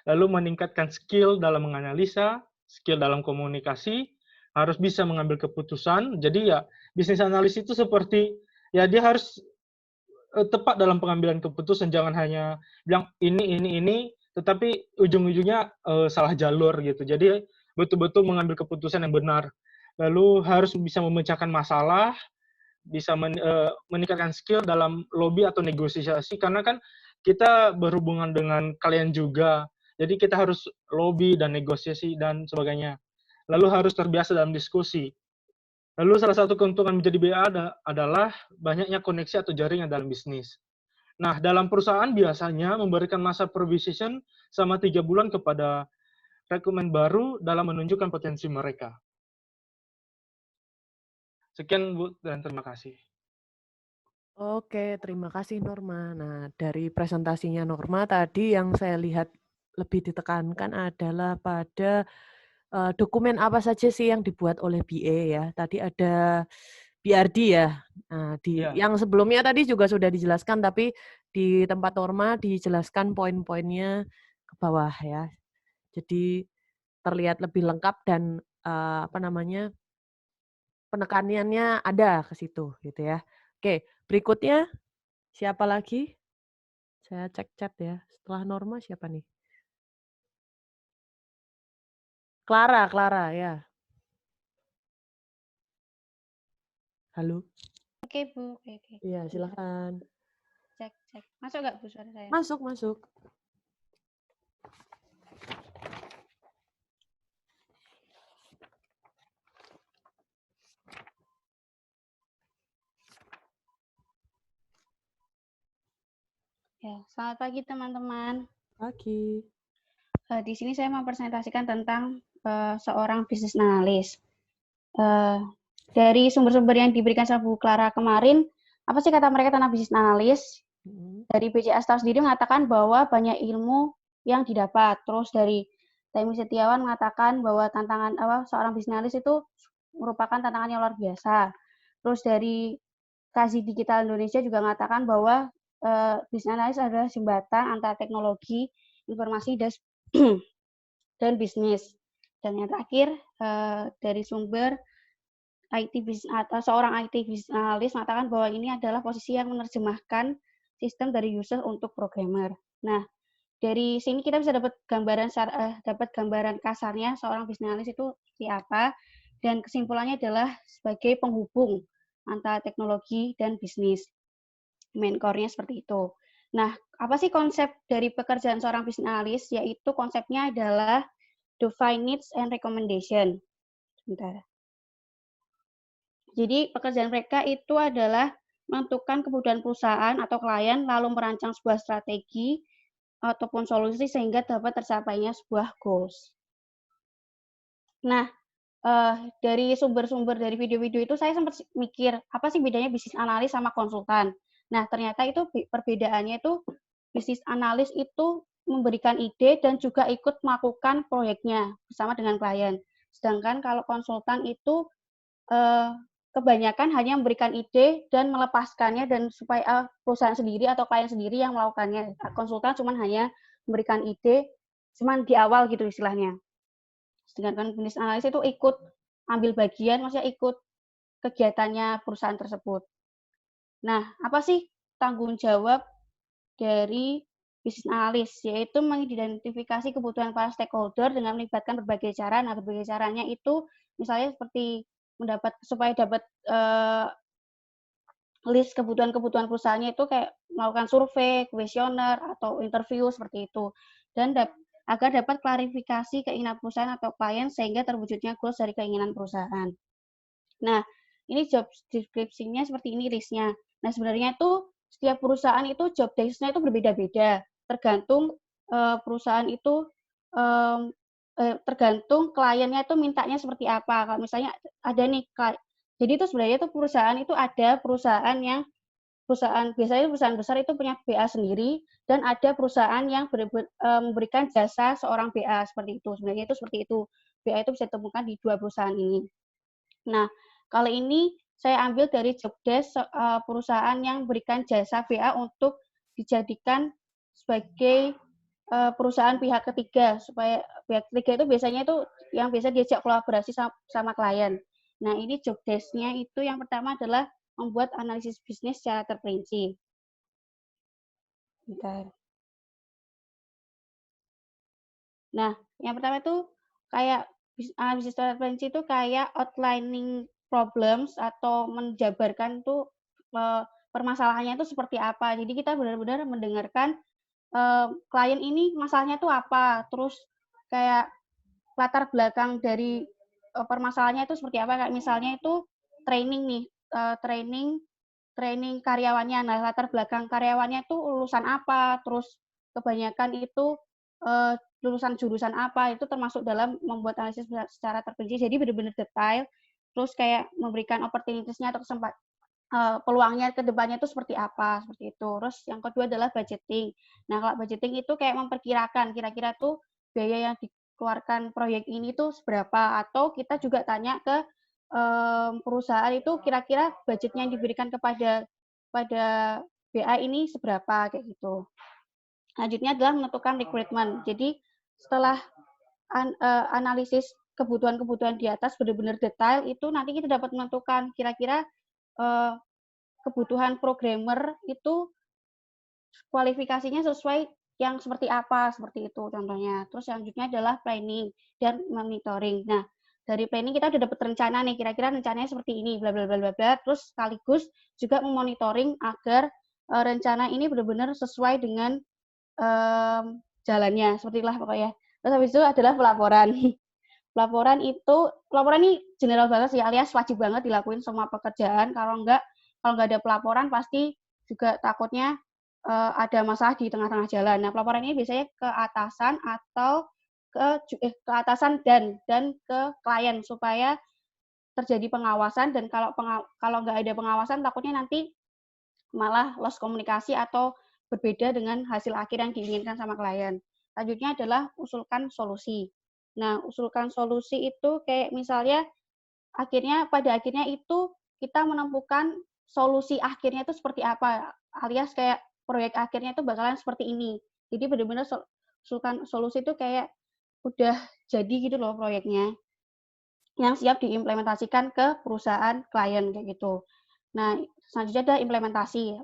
lalu meningkatkan skill dalam menganalisa, skill dalam komunikasi, harus bisa mengambil keputusan. Jadi ya bisnis analis itu seperti ya dia harus tepat dalam pengambilan keputusan, jangan hanya bilang ini, tetapi ujung-ujungnya salah jalur gitu. Jadi betul-betul mengambil keputusan yang benar. Lalu harus bisa memecahkan masalah, bisa meningkatkan skill dalam lobby atau negosiasi, karena kan kita berhubungan dengan kalian juga. Jadi kita harus lobby dan negosiasi dan sebagainya. Lalu harus terbiasa dalam diskusi. Lalu salah satu keuntungan menjadi BA adalah banyaknya koneksi atau jaringan dalam bisnis. Nah, dalam perusahaan biasanya memberikan masa probation selama 3 bulan kepada rekrutmen baru dalam menunjukkan potensi mereka. Sekian, Bu, dan terima kasih. Oke, terima kasih Norma. Nah, dari presentasinya Norma tadi yang saya lihat lebih ditekankan adalah pada dokumen apa saja sih yang dibuat oleh BA ya. Tadi ada BRD ya. Nah, yang sebelumnya tadi juga sudah dijelaskan, tapi di tempat Norma dijelaskan poin-poinnya ke bawah ya. Jadi terlihat lebih lengkap dan penekanannya ada ke situ gitu ya. Oke, berikutnya siapa lagi? Saya cek chat ya. Setelah Norma siapa nih? Clara ya. Halo. Oke, Bu. Oke. Iya, silakan. Cek. Masuk nggak, Bu, suara saya? Masuk. Ya, selamat pagi teman-teman. Pagi. Di sini saya mempresentasikan tentang seorang bisnis analis. Dari sumber-sumber yang diberikan sama Bu Clara kemarin, apa sih kata mereka tentang bisnis analis? Dari BCA Star sendiri mengatakan bahwa banyak ilmu yang didapat. Terus dari Taimi Setiawan mengatakan bahwa tantangan seorang bisnis analis itu merupakan tantangan yang luar biasa. Terus dari Kazi Digital Indonesia juga mengatakan bahwa bisnis analis adalah jembatan antara teknologi, informasi, dan bisnis. Dan yang terakhir dari sumber IT business atau seorang IT business analis mengatakan bahwa ini adalah posisi yang menerjemahkan sistem dari user untuk programmer. Nah, dari sini kita bisa dapat gambaran kasarnya seorang business analis itu seperti apa, dan kesimpulannya adalah sebagai penghubung antara teknologi dan bisnis. Main core-nya seperti itu. Nah, apa sih konsep dari pekerjaan seorang business analis? Yaitu konsepnya adalah define needs and recommendation. Sebentar. Jadi pekerjaan mereka itu adalah menentukan kebutuhan perusahaan atau klien, lalu merancang sebuah strategi ataupun solusi sehingga dapat tercapainya sebuah goals. Nah, dari sumber-sumber dari video-video itu saya sempat mikir, apa sih bedanya bisnis analis sama konsultan? Nah, ternyata itu perbedaannya itu bisnis analis itu memberikan ide dan juga ikut melakukan proyeknya bersama dengan klien. Sedangkan kalau konsultan itu kebanyakan hanya memberikan ide dan melepaskannya dan supaya perusahaan sendiri atau klien sendiri yang melakukannya. Konsultan cuma hanya memberikan ide, cuma di awal gitu istilahnya. Sedangkan bisnis analis itu ikut ambil bagian, maksudnya ikut kegiatannya perusahaan tersebut. Nah, apa sih tanggung jawab dari bisnis analis? Yaitu mengidentifikasi kebutuhan para stakeholder dengan melibatkan berbagai cara. Nah, berbagai caranya itu misalnya seperti supaya dapat list kebutuhan perusahaannya itu kayak melakukan survei, kuesioner, atau interview seperti itu. Dan agar dapat klarifikasi keinginan perusahaan atau klien sehingga terwujudnya goals dari keinginan perusahaan. Nah, ini job description-nya seperti ini list-nya. Nah, sebenarnya itu setiap perusahaan itu job desk-nya itu berbeda-beda, tergantung perusahaan itu tergantung kliennya itu mintanya seperti apa. Kalau misalnya ada nih, jadi itu sebenarnya itu perusahaan itu ada biasanya perusahaan besar itu punya BA sendiri dan ada perusahaan yang memberikan jasa seorang BA seperti itu. Sebenarnya itu seperti itu. BA itu bisa ditemukan di 2 perusahaan ini. Nah, kali ini saya ambil dari job desk perusahaan yang berikan jasa BA untuk dijadikan sebagai perusahaan pihak ketiga, supaya pihak ketiga itu biasanya itu yang biasa diajak kolaborasi sama klien. Nah, ini job desk-nya itu yang pertama adalah membuat analisis bisnis secara terperinci. Bentar. Nah, yang pertama itu kayak analisis secara terperinci itu kayak outlining problems atau menjabarkan tuh permasalahannya itu seperti apa. Jadi kita benar-benar mendengarkan klien ini masalahnya tuh apa, terus kayak latar belakang dari permasalahannya itu seperti apa. Kayak misalnya itu training nih, training karyawannya. Nah, latar belakang karyawannya itu lulusan apa, terus kebanyakan itu lulusan jurusan apa, itu termasuk dalam membuat analisis secara terperinci. Jadi benar-benar detail, terus kayak memberikan opportunities-nya atau peluangnya ke depannya itu seperti apa, seperti itu. Terus yang kedua adalah budgeting. Nah, kalau budgeting itu kayak memperkirakan kira-kira tuh biaya yang dikeluarkan proyek ini tuh seberapa, atau kita juga tanya ke perusahaan itu kira-kira budgetnya yang diberikan kepada BA ini seberapa, kayak gitu. Selanjutnya adalah menentukan rekrutmen. Jadi setelah analisis kebutuhan-kebutuhan di atas benar-benar detail, itu nanti kita dapat menentukan kira-kira kebutuhan programmer itu kualifikasinya sesuai yang seperti apa, seperti itu contohnya. Terus selanjutnya adalah planning dan monitoring. Nah, dari planning kita udah dapat rencana nih, kira-kira rencananya seperti ini, bla bla bla bla bla. Terus sekaligus juga memonitoring agar rencana ini benar-benar sesuai dengan jalannya, seperti itulah pokoknya. Terus habis itu adalah pelaporan. Pelaporan ini general banget sih, alias wajib banget dilakuin semua pekerjaan. Kalau nggak ada pelaporan pasti juga takutnya ada masalah di tengah-tengah jalan. Nah, pelaporan ini biasanya ke atasan atau ke atasan dan ke klien supaya terjadi pengawasan, dan kalau nggak ada pengawasan takutnya nanti malah lost komunikasi atau berbeda dengan hasil akhir yang diinginkan sama klien. Selanjutnya adalah usulkan solusi. Nah, usulkan solusi itu kayak misalnya pada akhirnya itu kita menemukan solusi akhirnya itu seperti apa, alias kayak proyek akhirnya itu bakalan seperti ini. Jadi benar-benar usulkan solusi itu kayak udah jadi gitu loh proyeknya, yang siap diimplementasikan ke perusahaan klien kayak gitu. Nah, selanjutnya ada implementasi.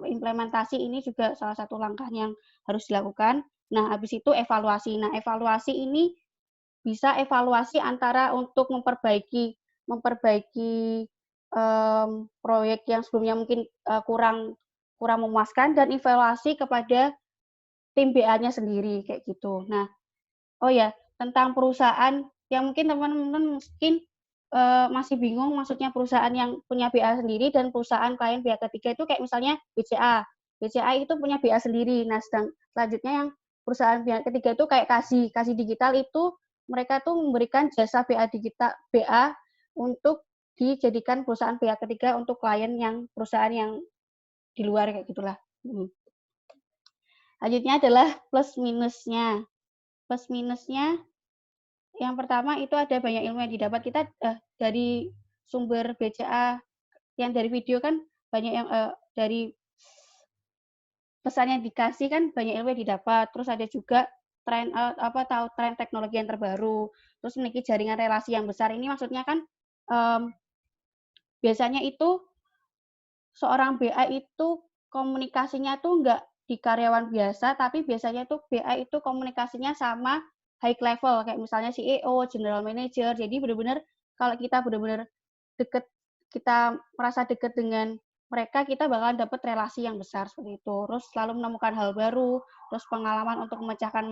Implementasi ini juga salah satu langkah yang harus dilakukan. Nah, habis itu evaluasi. Nah, evaluasi ini bisa evaluasi antara untuk memperbaiki proyek yang sebelumnya mungkin kurang memuaskan, dan evaluasi kepada tim BA-nya sendiri kayak gitu. Nah, oh ya, tentang perusahaan yang mungkin teman-teman masih bingung, maksudnya perusahaan yang punya BA sendiri dan perusahaan klien pihak ketiga itu kayak misalnya BCA. BCA itu punya BA sendiri. Nah, selanjutnya yang perusahaan pihak ketiga itu kayak Kasih Digital itu mereka tuh memberikan jasa BA untuk dijadikan perusahaan pihak ketiga untuk klien yang perusahaan yang di luar kayak gitulah. Selanjutnya adalah plus minusnya. Plus minusnya yang pertama itu ada banyak ilmu yang didapat. Kita dari sumber BCA yang dari video kan banyak yang dari pesan yang dikasih kan banyak ilmu yang didapat. Terus ada juga tahu tren teknologi yang terbaru. Terus memiliki jaringan relasi yang besar. Ini maksudnya kan biasanya itu seorang BA itu komunikasinya tuh nggak di karyawan biasa, tapi biasanya tuh BA itu komunikasinya sama high level, kayak misalnya CEO, general manager. Jadi benar-benar kalau kita benar-benar deket, kita merasa dekat dengan mereka, kita bakalan dapat relasi yang besar seperti itu. Terus selalu menemukan hal baru, terus pengalaman untuk memecahkan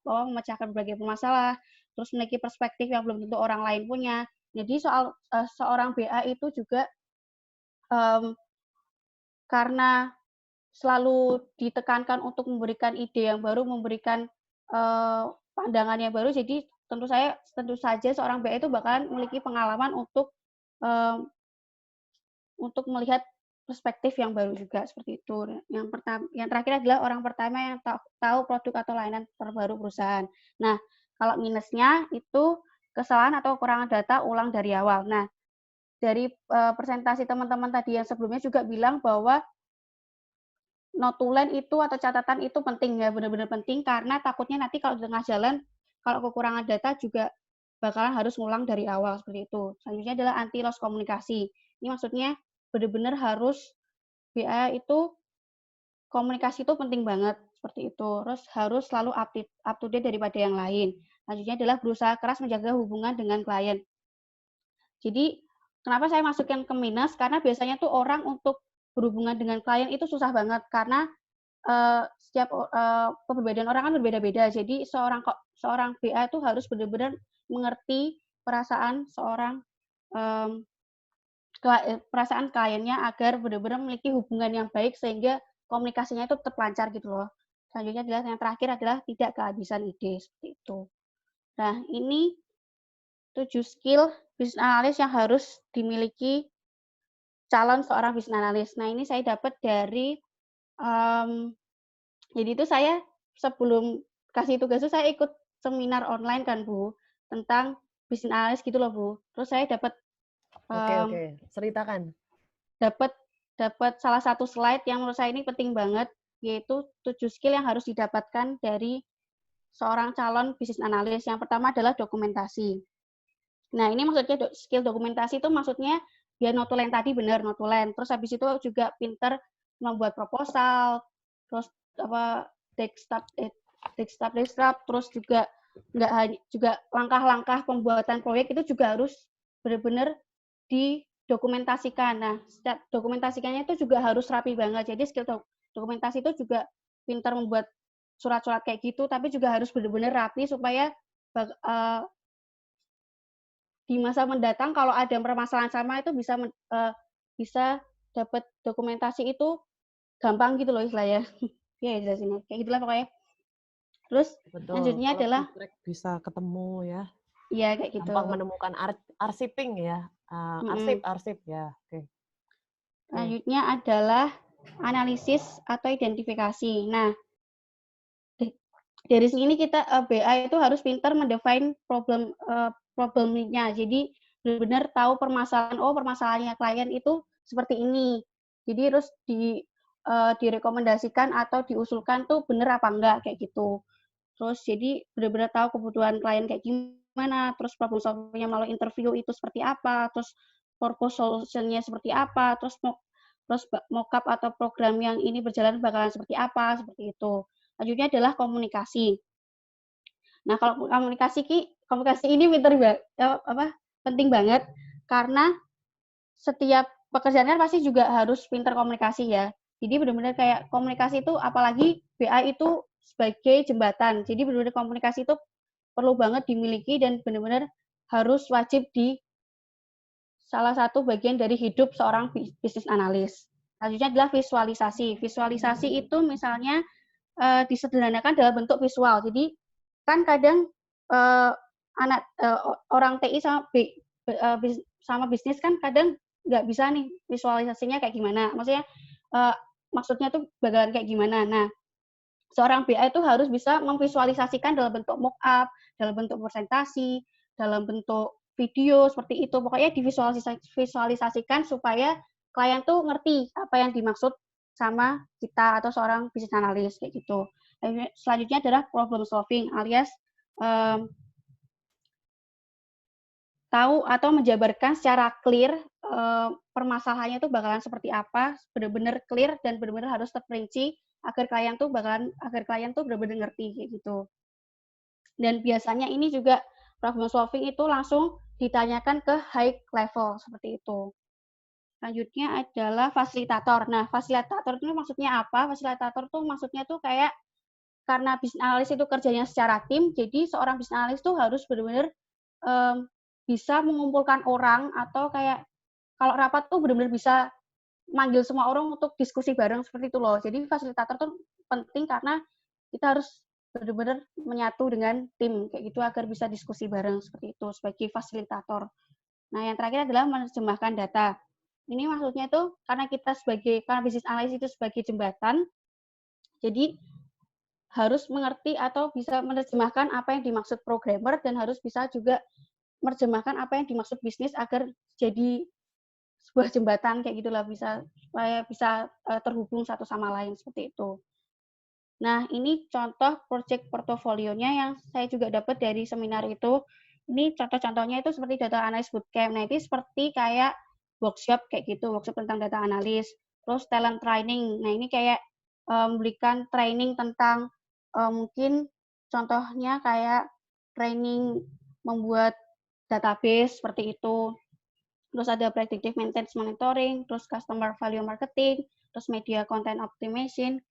memecahkan berbagai masalah, terus memiliki perspektif yang belum tentu orang lain punya. Jadi soal seorang BA itu juga karena selalu ditekankan untuk memberikan ide yang baru, memberikan pandangan yang baru, jadi tentu saja seorang BA itu bakalan memiliki pengalaman untuk melihat perspektif yang baru juga seperti itu. Yang terakhir adalah orang pertama yang tahu produk atau layanan terbaru perusahaan. Nah, kalau minusnya itu kesalahan atau kekurangan data ulang dari awal. Nah, dari presentasi teman-teman tadi yang sebelumnya juga bilang bahwa notulen itu atau catatan itu penting ya, benar-benar penting karena takutnya nanti kalau di tengah jalan, kalau kekurangan data juga bakalan harus ngulang dari awal seperti itu. Selanjutnya adalah anti loss komunikasi. Ini maksudnya benar-benar harus BA itu komunikasi itu penting banget seperti itu. Terus harus selalu up to date daripada yang lain. Selanjutnya adalah berusaha keras menjaga hubungan dengan klien. Jadi kenapa saya masukkan ke minus? Karena biasanya tuh orang untuk berhubungan dengan klien itu susah banget karena setiap kepribadian orang kan berbeda-beda. Jadi seorang BA itu harus benar-benar mengerti perasaan perasaan kliennya agar benar-benar memiliki hubungan yang baik sehingga komunikasinya itu tetap lancar gitu loh. Selanjutnya adalah yang terakhir adalah tidak kehabisan ide seperti itu. Nah, ini 7 skill business analyst yang harus dimiliki calon seorang business analyst. Nah, ini saya dapat dari jadi itu saya sebelum kasih tugas itu saya ikut seminar online kan Bu tentang business analyst gitu loh Bu. Terus saya dapat Oke, ceritakan. Dapat salah satu slide yang menurut saya ini penting banget, yaitu 7 skill yang harus didapatkan dari seorang calon business analyst. Yang pertama adalah dokumentasi. Nah, ini maksudnya skill dokumentasi itu maksudnya biar notulen tadi benar notulen. Terus habis itu juga pinter membuat proposal, terus desktop, terus juga nggak hanya juga langkah-langkah pembuatan proyek itu juga harus benar-benar didokumentasikan. Nah, dokumentasikannya itu juga harus rapi banget. Jadi skill dokumentasi itu juga pintar membuat surat-surat kayak gitu, tapi juga harus benar-benar rapi supaya di masa mendatang kalau ada permasalahan sama itu bisa dapat dokumentasi itu gampang gitu loh istilahnya. Ya jelasinnya kayak gitulah pokoknya. Terus selanjutnya adalah bisa ketemu ya. Iya kayak gitu. Gampang menemukan arsiping ya. Arsip ya. Oke. Selanjutnya adalah analisis atau identifikasi. Nah, dari sini kita BA itu harus pintar mendefine problemnya. Jadi benar-benar tahu permasalahannya klien itu seperti ini. Jadi harus direkomendasikan atau diusulkan tuh benar apa enggak kayak gitu. Terus jadi benar-benar tahu kebutuhan klien kayak gimana, terus problem solving-nya melalui interview itu seperti apa, terus purpose solution-nya seperti apa, terus mockup atau program yang ini berjalan bakalan seperti apa, seperti itu. Selanjutnya adalah komunikasi. Nah, kalau komunikasi ini penting banget karena setiap pekerjaan kan pasti juga harus pintar komunikasi ya. Jadi benar-benar kayak komunikasi itu apalagi BA itu sebagai jembatan. Jadi benar-benar komunikasi itu perlu banget dimiliki dan benar-benar harus wajib di salah satu bagian dari hidup seorang business analyst. Selanjutnya adalah visualisasi. Visualisasi itu misalnya disederhanakan dalam bentuk visual. Jadi kan kadang orang TI sama bisnis kan kadang nggak bisa nih visualisasinya kayak gimana. Maksudnya tuh bakalan kayak gimana. Nah, seorang BA itu harus bisa memvisualisasikan dalam bentuk mock-up, dalam bentuk presentasi, dalam bentuk video seperti itu. Pokoknya divisualisasikan supaya klien tuh ngerti apa yang dimaksud sama kita atau seorang business analyst kayak gitu. Selanjutnya adalah problem solving alias tahu atau menjabarkan secara clear permasalahannya itu bakalan seperti apa, benar-benar clear dan benar-benar harus terperinci agar klien tuh benar-benar ngerti kayak gitu. Dan biasanya ini juga problem solving itu langsung ditanyakan ke high level seperti itu. Selanjutnya adalah fasilitator. Nah, fasilitator itu maksudnya apa? Fasilitator tuh maksudnya tuh kayak karena bisnis analis itu kerjanya secara tim, jadi seorang bisnis analis tuh harus benar-benar bisa mengumpulkan orang, atau kayak kalau rapat tuh benar-benar bisa manggil semua orang untuk diskusi bareng seperti itu loh. Jadi fasilitator tuh penting karena kita harus benar-benar menyatu dengan tim kayak gitu agar bisa diskusi bareng seperti itu sebagai fasilitator. Nah, yang terakhir adalah menerjemahkan data. Ini maksudnya itu karena bisnis analis itu sebagai jembatan, jadi harus mengerti atau bisa menerjemahkan apa yang dimaksud programmer dan harus bisa juga menerjemahkan apa yang dimaksud bisnis agar jadi sebuah jembatan kayak gitulah, supaya bisa terhubung satu sama lain seperti itu. Nah, ini contoh project portofolionya yang saya juga dapat dari seminar itu. Ini contoh-contohnya itu seperti data analysis bootcamp. Nah, itu seperti kayak workshop kayak gitu, workshop tentang data analis. Terus talent training. Nah, ini kayak memberikan training tentang mungkin contohnya kayak training membuat database seperti itu. Terus ada predictive maintenance monitoring, terus customer value marketing, terus media content automation,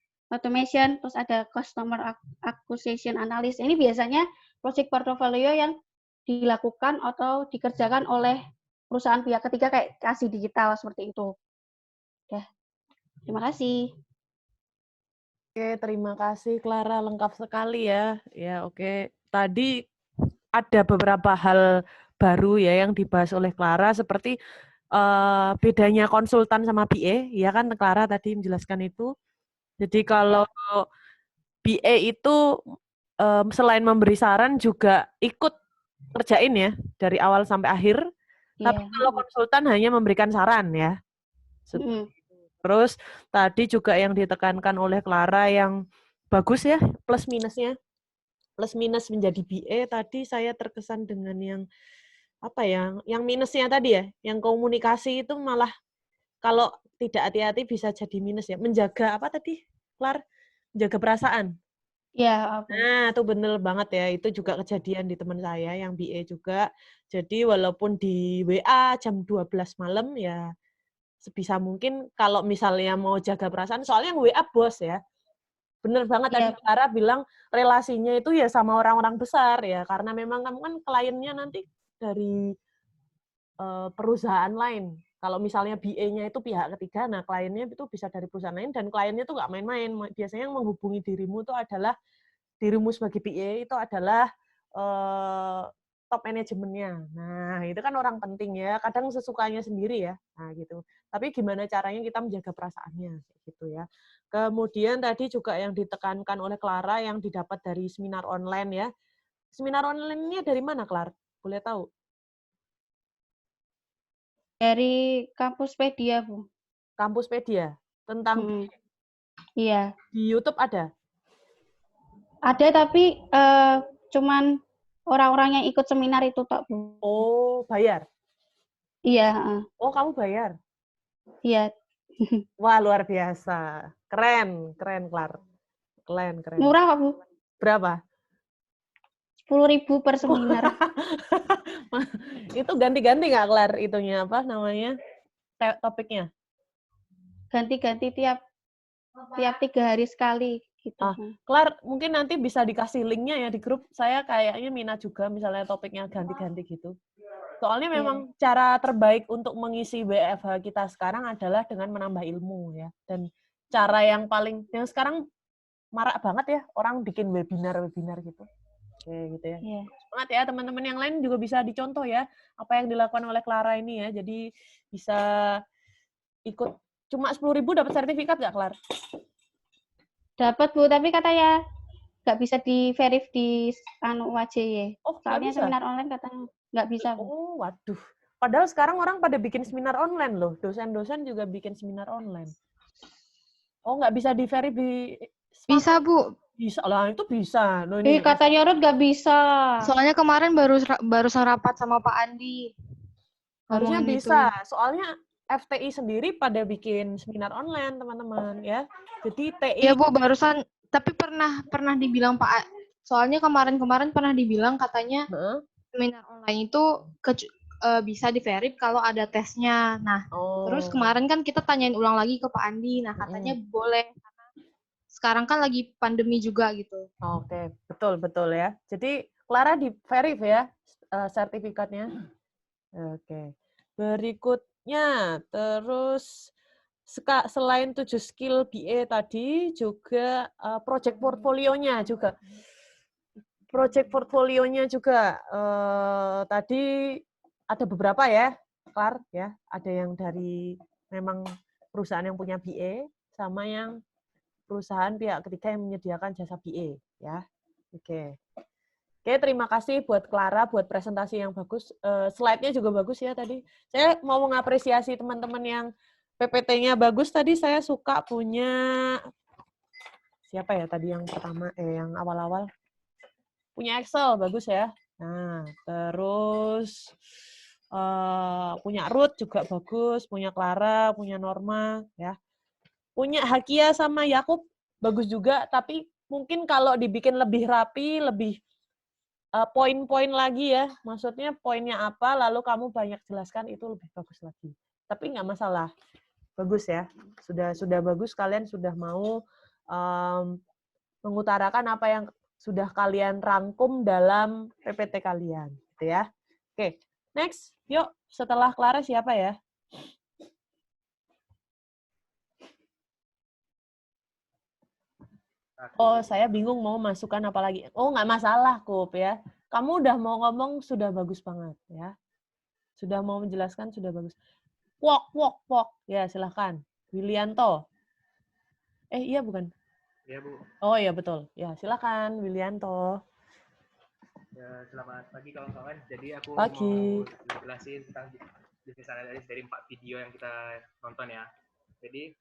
terus ada customer acquisition analysis. Ini biasanya project portfolio yang dilakukan atau dikerjakan oleh perusahaan pihak ketiga kayak Kasih Digital seperti itu. Ya, terima kasih. Oke, terima kasih Clara, lengkap sekali ya. Ya, oke. Tadi ada beberapa hal baru ya yang dibahas oleh Clara, seperti bedanya konsultan sama BA, ya kan Clara tadi menjelaskan itu. Jadi kalau BA itu selain memberi saran juga ikut kerjain ya dari awal sampai akhir. Tapi kalau konsultan hanya memberikan saran ya. Terus tadi juga yang ditekankan oleh Clara yang bagus ya, plus minusnya. Plus minus menjadi BA tadi saya terkesan dengan yang apa ya, yang minusnya tadi ya, yang komunikasi itu malah kalau tidak hati-hati bisa jadi minus ya. Menjaga apa tadi, Clara? Menjaga perasaan. Ya, Nah, itu bener banget ya. Itu juga kejadian di teman saya yang BA juga. Jadi walaupun di WA jam 12 malam ya sebisa mungkin kalau misalnya mau jaga perasaan, soalnya yang WA bos ya. Bener banget tadi Clara bilang relasinya itu ya sama orang-orang besar ya. Karena memang kamu kan kliennya nanti dari perusahaan lain. Kalau misalnya BA-nya itu pihak ketiga, nah kliennya itu bisa dari perusahaan lain dan kliennya itu nggak main-main. Biasanya yang menghubungi dirimu itu adalah dirimu sebagai BA itu adalah top manajemennya. Nah, itu kan orang penting ya. Kadang sesukanya sendiri ya. Nah, gitu. Tapi gimana caranya kita menjaga perasaannya gitu ya. Kemudian tadi juga yang ditekankan oleh Clara yang didapat dari seminar online ya. Seminar online-nya dari mana, Clara? Boleh tahu? Dari Kampuspedia, Bu. Kampuspedia? Tentang Iya. Di YouTube ada? Ada, tapi cuman orang-orang yang ikut seminar itu tok, Bu. Oh, bayar? Iya. Oh, kamu bayar? Iya. Wah, luar biasa. Keren, Clara. Keren. Murah kok, Bu. Berapa? 10.000 per seminar. Itu ganti-ganti nggak, Clara, itunya apa namanya? Topiknya? Ganti-ganti tiap 3 hari sekali gitu. Clara, mungkin nanti bisa dikasih linknya ya di grup. Saya kayaknya minat juga misalnya topiknya ganti-ganti gitu. Soalnya memang cara terbaik untuk mengisi WFH kita sekarang adalah dengan menambah ilmu ya. Dan cara yang sekarang marak banget ya, orang bikin webinar gitu. Oke, gitu ya. Semangat ya, teman-teman yang lain juga bisa dicontoh ya, apa yang dilakukan oleh Clara ini ya. Jadi bisa ikut, cuma 10.000 dapat sertifikat nggak, Clara? Dapat, Bu, tapi katanya nggak bisa di-verif di WJY. Soalnya seminar online katanya nggak bisa, Bu. Oh, waduh. Padahal sekarang orang pada bikin seminar online loh. Dosen-dosen juga bikin seminar online. Oh, nggak bisa di-verif di... Bisa, Bu. Bisa lah, itu bisa. Loh, ini katanya Ruth nggak bisa. Soalnya kemarin barusan rapat sama Pak Andi. Harusnya bisa. Soalnya FTI sendiri pada bikin seminar online, teman-teman ya. Jadi TI. Ya, Bu, barusan. Tapi pernah dibilang Pak. Soalnya kemarin pernah dibilang katanya seminar online itu bisa di-verif kalau ada tesnya. Nah, terus kemarin kan kita tanyain ulang lagi ke Pak Andi. Nah, katanya boleh. sekarang kan lagi pandemi juga gitu. Oke, betul ya. Jadi Clara di verif ya sertifikatnya. Oke. Berikutnya, terus selain 7 skill BA tadi juga project portfolionya juga. Project portfolionya juga tadi ada beberapa ya, Clar ya. Ada yang dari memang perusahaan yang punya BA sama yang perusahaan pihak ketiga yang menyediakan jasa BA ya. Oke. Oke, terima kasih buat Clara buat presentasi yang bagus. Slide-nya juga bagus ya tadi. Saya mau mengapresiasi teman-teman yang PPT-nya bagus tadi. Saya suka punya siapa ya tadi yang pertama yang awal-awal punya Excel bagus ya. Nah, terus punya Ruth juga bagus, punya Clara, punya Norma ya. Punya Hakia sama Yakub bagus juga, tapi mungkin kalau dibikin lebih rapi, lebih poin-poin lagi ya, maksudnya poinnya apa, lalu kamu banyak jelaskan itu lebih bagus lagi. Tapi nggak masalah, bagus ya, sudah bagus, kalian sudah mau mengutarakan apa yang sudah kalian rangkum dalam PPT kalian, gitu ya. Oke, next, yuk setelah Clara siapa ya? Oh, saya bingung mau masukkan apa lagi. Oh, nggak masalah, Kup ya. Kamu udah mau ngomong sudah bagus banget ya. Sudah mau menjelaskan sudah bagus. Wok. Ya, silahkan. Wilianto. Iya bukan? Iya, Bu. Oh iya, betul. Ya, silahkan Wilianto. Ya, selamat pagi kawan-kawan. Jadi aku Pagi. mau jelasin tentang bisnis analis dari 4 video yang kita nonton ya. Jadi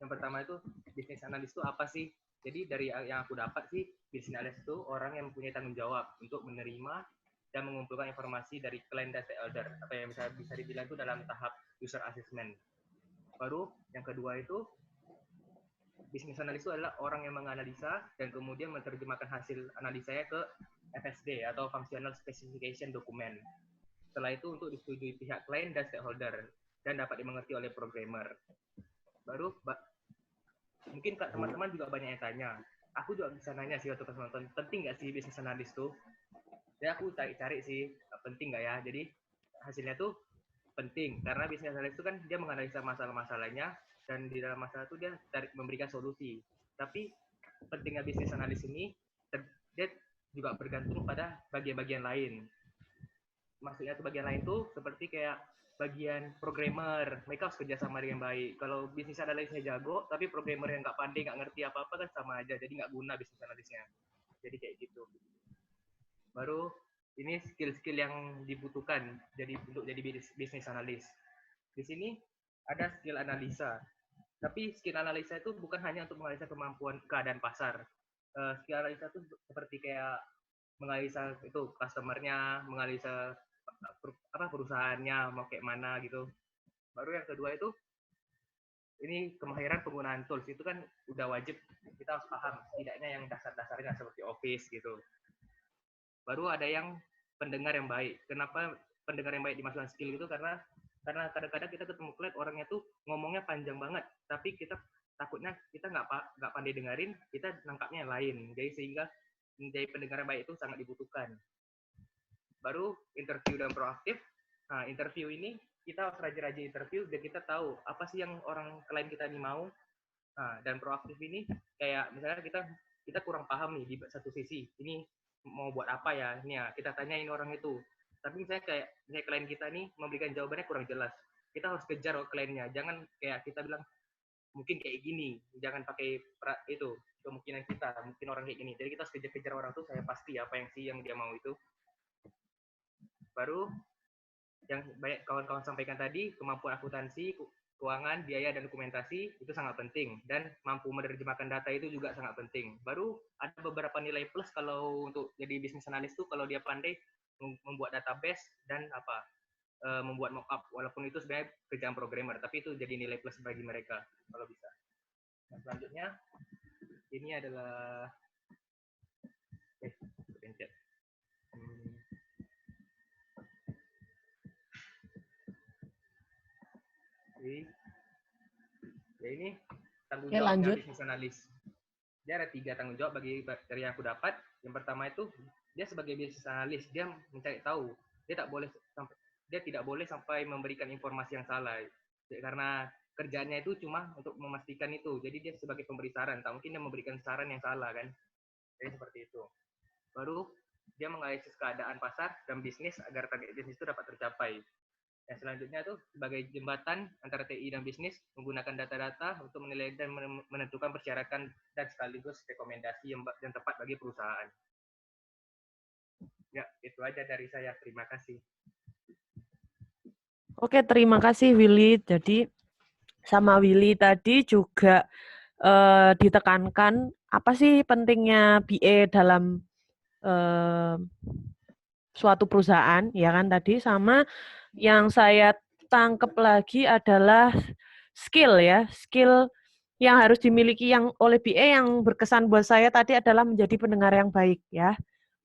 yang pertama itu bisnis analis itu apa sih? Jadi dari yang aku dapat sih, bisnis analis itu orang yang mempunyai tanggung jawab untuk menerima dan mengumpulkan informasi dari klien dan stakeholder, atau yang bisa dibilang itu dalam tahap user assessment. Baru yang kedua itu bisnis analis itu adalah orang yang menganalisa dan kemudian menerjemahkan hasil analisanya ke FSD atau Functional Specification Document. Setelah itu untuk disetujui pihak klien dan stakeholder dan dapat dimengerti oleh programmer. Baru mungkin teman-teman juga banyak yang tanya. Aku juga bisa nanya sih waktu pas nonton, penting nggak sih bisnis analis tuh? Ya aku cari sih, penting nggak ya? Jadi hasilnya tuh penting, karena bisnis analis itu kan dia menganalisa masalah-masalahnya, dan di dalam masalah itu dia memberikan solusi. Tapi pentingnya bisnis analis ini, dia juga bergantung pada bagian-bagian lain. Maksudnya tuh bagian lain tuh seperti kayak bagian programmer, mereka harus kerja sama dengan baik. Kalau bisnis analisnya jago, tapi programmer yang nggak pandai, nggak ngerti apa-apa kan sama aja, jadi nggak guna bisnis analisnya. Jadi kayak gitu. Baru ini skill-skill yang dibutuhkan untuk jadi bisnis analis. Di sini ada skill analisa. Tapi skill analisa itu bukan hanya untuk menganalisa kemampuan keadaan pasar. Skill analisa itu seperti kayak menganalisa itu customer-nya, menganalisa perusahaannya mau kayak mana gitu. Baru yang kedua itu ini kemahiran penggunaan tools, itu kan udah wajib kita harus paham setidaknya yang dasar-dasarnya seperti Office gitu. Baru ada yang pendengar yang baik. Kenapa pendengar yang baik dimasukkan skill itu? Karena kadang-kadang kita ketemu klien orangnya tuh ngomongnya panjang banget, tapi kita takutnya kita nggak pandai dengerin, kita nangkapnya yang lain. Jadi sehingga menjadi pendengar yang baik itu sangat dibutuhkan. Baru interview dan proaktif. Nah, interview ini kita harus rajin-rajin interview dan kita tahu apa sih yang orang klien kita ini mau. Nah, dan proaktif ini kayak misalnya kita kurang paham nih di satu sisi. Ini mau buat apa ya? Ini ya, kita tanyain orang itu. Tapi misalnya klien kita nih memberikan jawabannya kurang jelas. Kita harus kejar kliennya. Jangan kayak kita bilang mungkin kayak gini. Jangan pakai itu kemungkinan kita, mungkin orang kayak gini. Jadi kita harus kejar-kejar orang tuh saya pasti apa yang dia mau itu. Baru yang banyak kawan-kawan sampaikan tadi, kemampuan akuntansi, keuangan, biaya, dan dokumentasi itu sangat penting, dan mampu menerjemahkan data itu juga sangat penting. Baru ada beberapa nilai plus kalau untuk jadi bisnis analis tuh kalau dia pandai membuat database dan membuat mockup, walaupun itu sebenarnya kerjaan programmer, tapi itu jadi nilai plus bagi mereka kalau bisa. Nah, selanjutnya ini adalah ya ini tanggung jawabnya bisnis analis. dia ada 3 tanggung jawab dari yang aku dapat. Yang pertama itu dia sebagai business analyst, dia mencari tahu. Dia tidak boleh sampai memberikan informasi yang salah. Karena kerjaannya itu cuma untuk memastikan itu. Jadi dia sebagai pemberi saran, tak mungkin dia memberikan saran yang salah kan. Jadi seperti itu. Baru dia menganalisis keadaan pasar dan bisnis agar target bisnis itu dapat tercapai. Yang selanjutnya itu sebagai jembatan antara TI dan bisnis, menggunakan data-data untuk menilai dan menentukan persyaratan dan sekaligus rekomendasi yang tepat bagi perusahaan. Ya, itu aja dari saya. Terima kasih. Oke, terima kasih Willy. Jadi sama Willy tadi juga ditekankan apa sih pentingnya BA dalam suatu perusahaan, ya kan tadi. Sama yang saya tangkap lagi adalah skill ya, skill yang harus dimiliki yang oleh BA yang berkesan buat saya tadi adalah menjadi pendengar yang baik ya.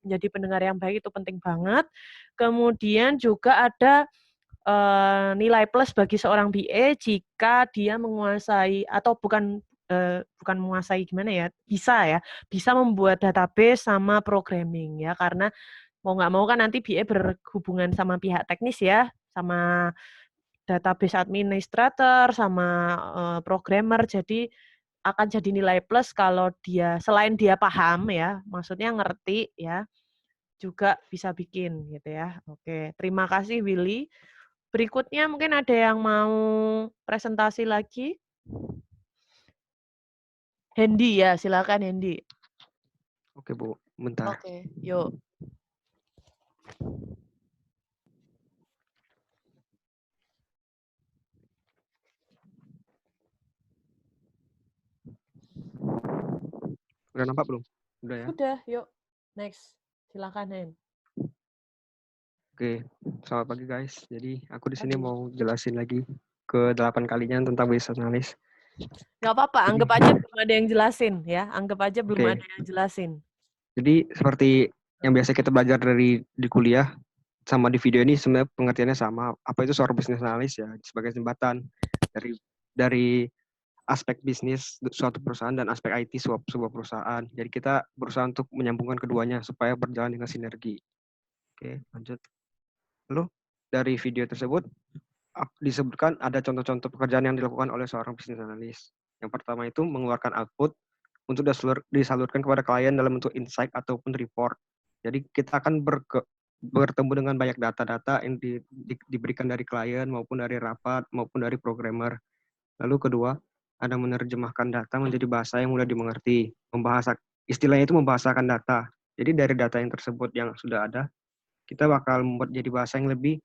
Menjadi pendengar yang baik itu penting banget. Kemudian juga ada nilai plus bagi seorang BA jika dia menguasai atau bukan menguasai gimana ya, bisa membuat database sama programming ya, karena mau nggak mau kan nanti BA berhubungan sama pihak teknis ya, sama database administrator, sama programmer, jadi akan jadi nilai plus kalau dia, selain dia paham ya, maksudnya ngerti ya, juga bisa bikin gitu ya. Oke, terima kasih Willy. Berikutnya mungkin ada yang mau presentasi lagi? Hendy ya, silakan Hendy. Oke Bu, bentar. Oke, yuk. Udah nampak belum? Udah ya? Udah, yuk. Next. Silakan, Hen. Oke, selamat pagi guys. Jadi aku di sini mau jelasin lagi ke-8 kalinya tentang business analyst. Nggak apa-apa, anggap aja belum ada yang jelasin ya. Anggap aja belum ada yang jelasin. Jadi seperti yang biasa kita belajar di kuliah, sama di video ini sebenarnya pengertiannya sama. Apa itu seorang business analyst ya? Sebagai jembatan dari aspek bisnis suatu perusahaan dan aspek IT sebuah perusahaan. Jadi kita berusaha untuk menyambungkan keduanya supaya berjalan dengan sinergi. Oke, lanjut. Lalu dari video tersebut disebutkan ada contoh-contoh pekerjaan yang dilakukan oleh seorang business analyst. Yang pertama itu mengeluarkan output untuk disalurkan kepada klien dalam bentuk insight ataupun report. Jadi kita akan bertemu dengan banyak data-data yang diberikan dari klien maupun dari rapat maupun dari programmer. Lalu kedua, ada menerjemahkan data menjadi bahasa yang mudah dimengerti. Istilahnya itu membahasakan data. Jadi dari data yang tersebut yang sudah ada, kita bakal membuat jadi bahasa yang lebih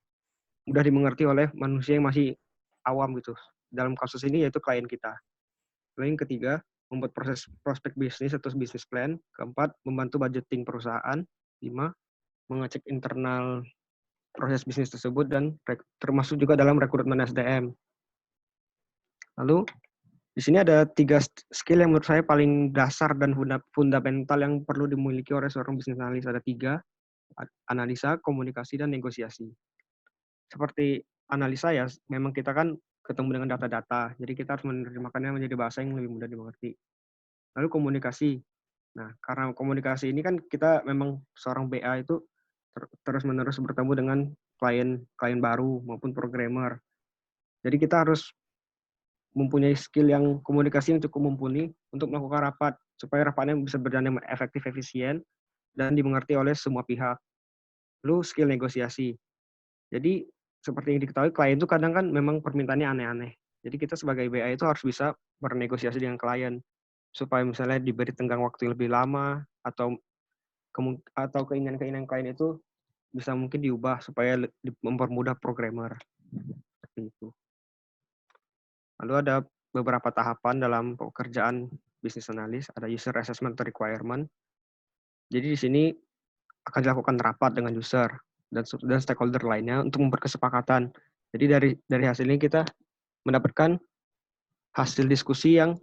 mudah dimengerti oleh manusia yang masih awam gitu. Dalam kasus ini yaitu klien kita. Lalu yang ketiga, membuat proses prospek bisnis atau business plan. Keempat, membantu budgeting perusahaan. 5, mengecek internal proses bisnis tersebut dan termasuk juga dalam rekrutmen SDM. Lalu di sini ada 3 skill yang menurut saya paling dasar dan fundamental yang perlu dimiliki oleh seorang bisnis analis. Ada 3, analisa, komunikasi, dan negosiasi. Seperti analisa ya, memang kita kan ketemu dengan data-data, jadi kita harus menerjemahkannya menjadi bahasa yang lebih mudah dimengerti. Lalu komunikasi. Nah, karena komunikasi ini kan kita memang seorang BA itu terus-menerus bertemu dengan klien baru maupun programmer. Jadi kita harus mempunyai skill yang komunikasi yang cukup mumpuni untuk melakukan rapat, supaya rapatnya bisa berjalan dengan efektif, efisien, dan dimengerti oleh semua pihak. Lalu skill negosiasi. Jadi seperti yang diketahui, klien itu kadang kan memang permintaannya aneh-aneh. Jadi kita sebagai BA itu harus bisa bernegosiasi dengan klien, supaya misalnya diberi tenggang waktu yang lebih lama, atau keinginan-keinginan klien itu bisa mungkin diubah supaya mempermudah programmer. Seperti itu. Lalu ada beberapa tahapan dalam pekerjaan business analyst, ada user assessment requirement. Jadi di sini akan dilakukan rapat dengan user dan stakeholder lainnya untuk memperkesepakatan. Jadi dari hasil ini kita mendapatkan hasil diskusi yang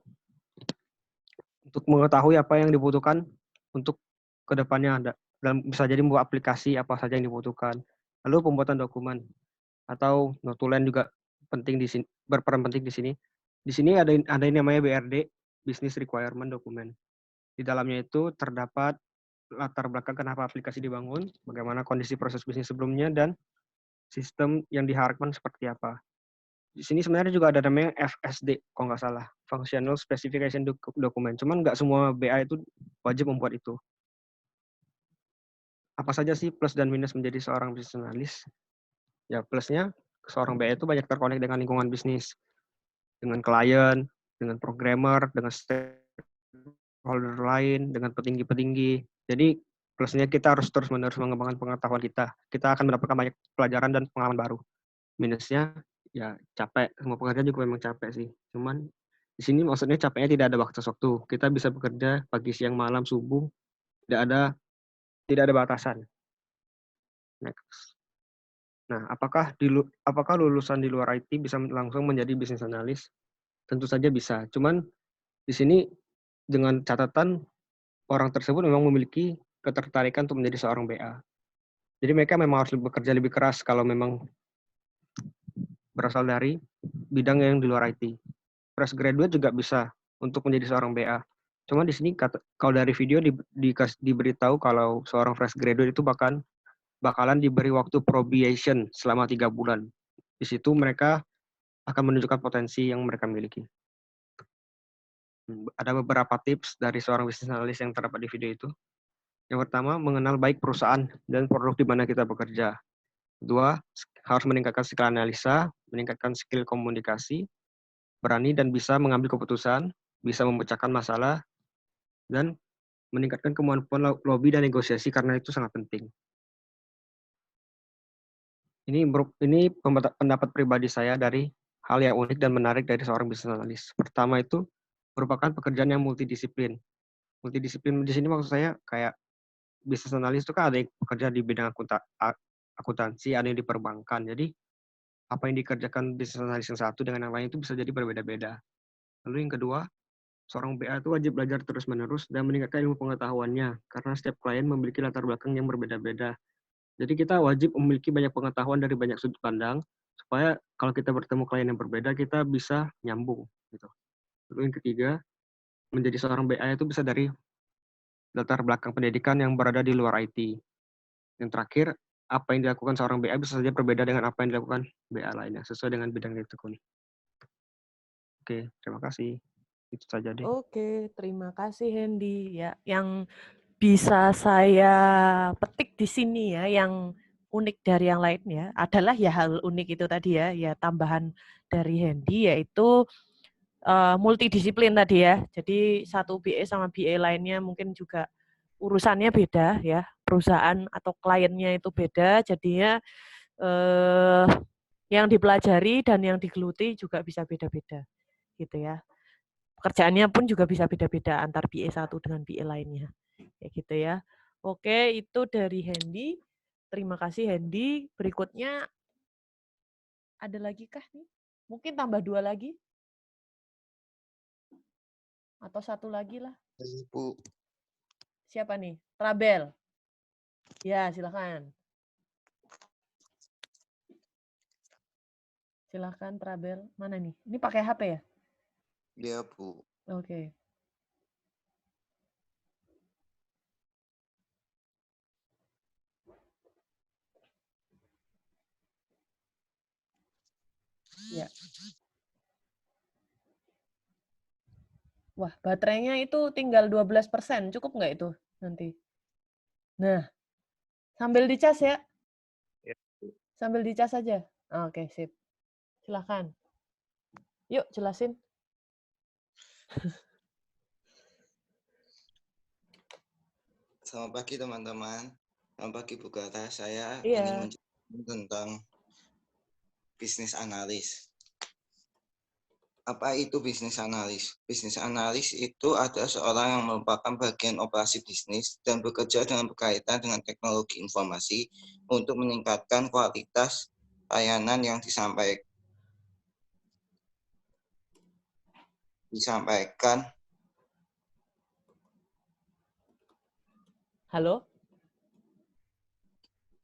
untuk mengetahui apa yang dibutuhkan untuk kedepannya ada. Dan bisa jadi membuat aplikasi apa saja yang dibutuhkan. Lalu pembuatan dokumen atau notulen juga penting di sini, berperan penting di sini. Di sini ada yang namanya BRD, Business Requirement Document. Di dalamnya itu terdapat latar belakang kenapa aplikasi dibangun, bagaimana kondisi proses bisnis sebelumnya, dan sistem yang diharapkan seperti apa. Di sini sebenarnya juga ada namanya FSD, kalau nggak salah, Functional Specification Document. Cuman nggak semua BA itu wajib membuat itu. Apa saja sih plus dan minus menjadi seorang business analyst? Ya, plusnya seorang BA itu banyak terkonek dengan lingkungan bisnis, dengan klien, dengan programmer, dengan stakeholder lain, dengan petinggi-petinggi. Jadi plusnya kita harus terus-menerus mengembangkan pengetahuan kita. Kita akan mendapatkan banyak pelajaran dan pengalaman baru. Minusnya ya capek, semua pekerjaan juga memang capek sih. Cuman di sini maksudnya capeknya tidak ada waktu. Kita bisa bekerja pagi, siang, malam, subuh, tidak ada batasan. Next. Nah, apakah lulusan di luar IT bisa langsung menjadi business analyst? Tentu saja bisa. Cuman di sini dengan catatan orang tersebut memang memiliki ketertarikan untuk menjadi seorang BA. Jadi mereka memang harus bekerja lebih keras kalau memang berasal dari bidang yang di luar IT. Fresh graduate juga bisa untuk menjadi seorang BA. Cuma di sini kalau dari video diberitahu kalau seorang fresh graduate itu bakalan diberi waktu probation selama 3 bulan. Di situ mereka akan menunjukkan potensi yang mereka miliki. Ada beberapa tips dari seorang business analyst yang terdapat di video itu. Yang pertama, mengenal baik perusahaan dan produk di mana kita bekerja. Kedua, harus meningkatkan skill analisa, meningkatkan skill komunikasi, berani dan bisa mengambil keputusan, bisa memecahkan masalah, dan meningkatkan kemampuan lobby dan negosiasi karena itu sangat penting. Ini pendapat pribadi saya dari hal yang unik dan menarik dari seorang business analyst. Pertama itu merupakan pekerjaan yang multidisiplin. Multidisiplin di sini maksud saya kayak business analyst itu kan ada yang bekerja di bidang akuntansi, ada yang di perbankan. Jadi apa yang dikerjakan business analyst yang satu dengan yang lain itu bisa jadi berbeda-beda. Lalu yang kedua, seorang BA itu wajib belajar terus-menerus dan meningkatkan ilmu pengetahuannya karena setiap klien memiliki latar belakang yang berbeda-beda. Jadi kita wajib memiliki banyak pengetahuan dari banyak sudut pandang supaya kalau kita bertemu klien yang berbeda kita bisa nyambung gitu. Lalu yang ketiga, menjadi seorang BA itu bisa dari latar belakang pendidikan yang berada di luar IT. Yang terakhir, apa yang dilakukan seorang BA bisa saja berbeda dengan apa yang dilakukan BA lainnya sesuai dengan bidang yang ditekuni. Oke, terima kasih. Itu saja deh. Oke, terima kasih Hendy ya. Yang bisa saya petik di sini ya, yang unik dari yang lain ya, adalah ya hal unik itu tadi ya tambahan dari Hendy yaitu multidisiplin tadi ya. Jadi satu BA sama BA lainnya mungkin juga urusannya beda ya, perusahaan atau kliennya itu beda, jadinya yang dipelajari dan yang digeluti juga bisa beda-beda gitu ya. Pekerjaannya pun juga bisa beda-beda antar BA satu dengan BA lainnya. Kayak gitu ya. Oke, itu dari Hendy. Terima kasih Hendy. Berikutnya ada lagi kah nih? Mungkin tambah 2 lagi? Atau 1 lagi lah. Bu. Siapa nih? Trabel. Ya, silakan. Silakan Trabel. Mana nih? Ini pakai HP ya? Iya, Bu. Oke. Ya. Wah, baterainya itu tinggal 12%. Cukup nggak itu nanti? Nah, sambil dicas ya. Ya, Bu. Sambil dicas aja. Oke, sip. Silakan. Yuk, jelasin. Selamat pagi teman-teman. Selamat pagi Bu Gata. Saya Iya. ingin menjelaskan tentang bisnis analis. Apa itu bisnis analis? Bisnis analis itu adalah seorang yang merupakan bagian operasi bisnis dan bekerja dengan berkaitan dengan teknologi informasi untuk meningkatkan kualitas layanan yang disampaikan. Halo?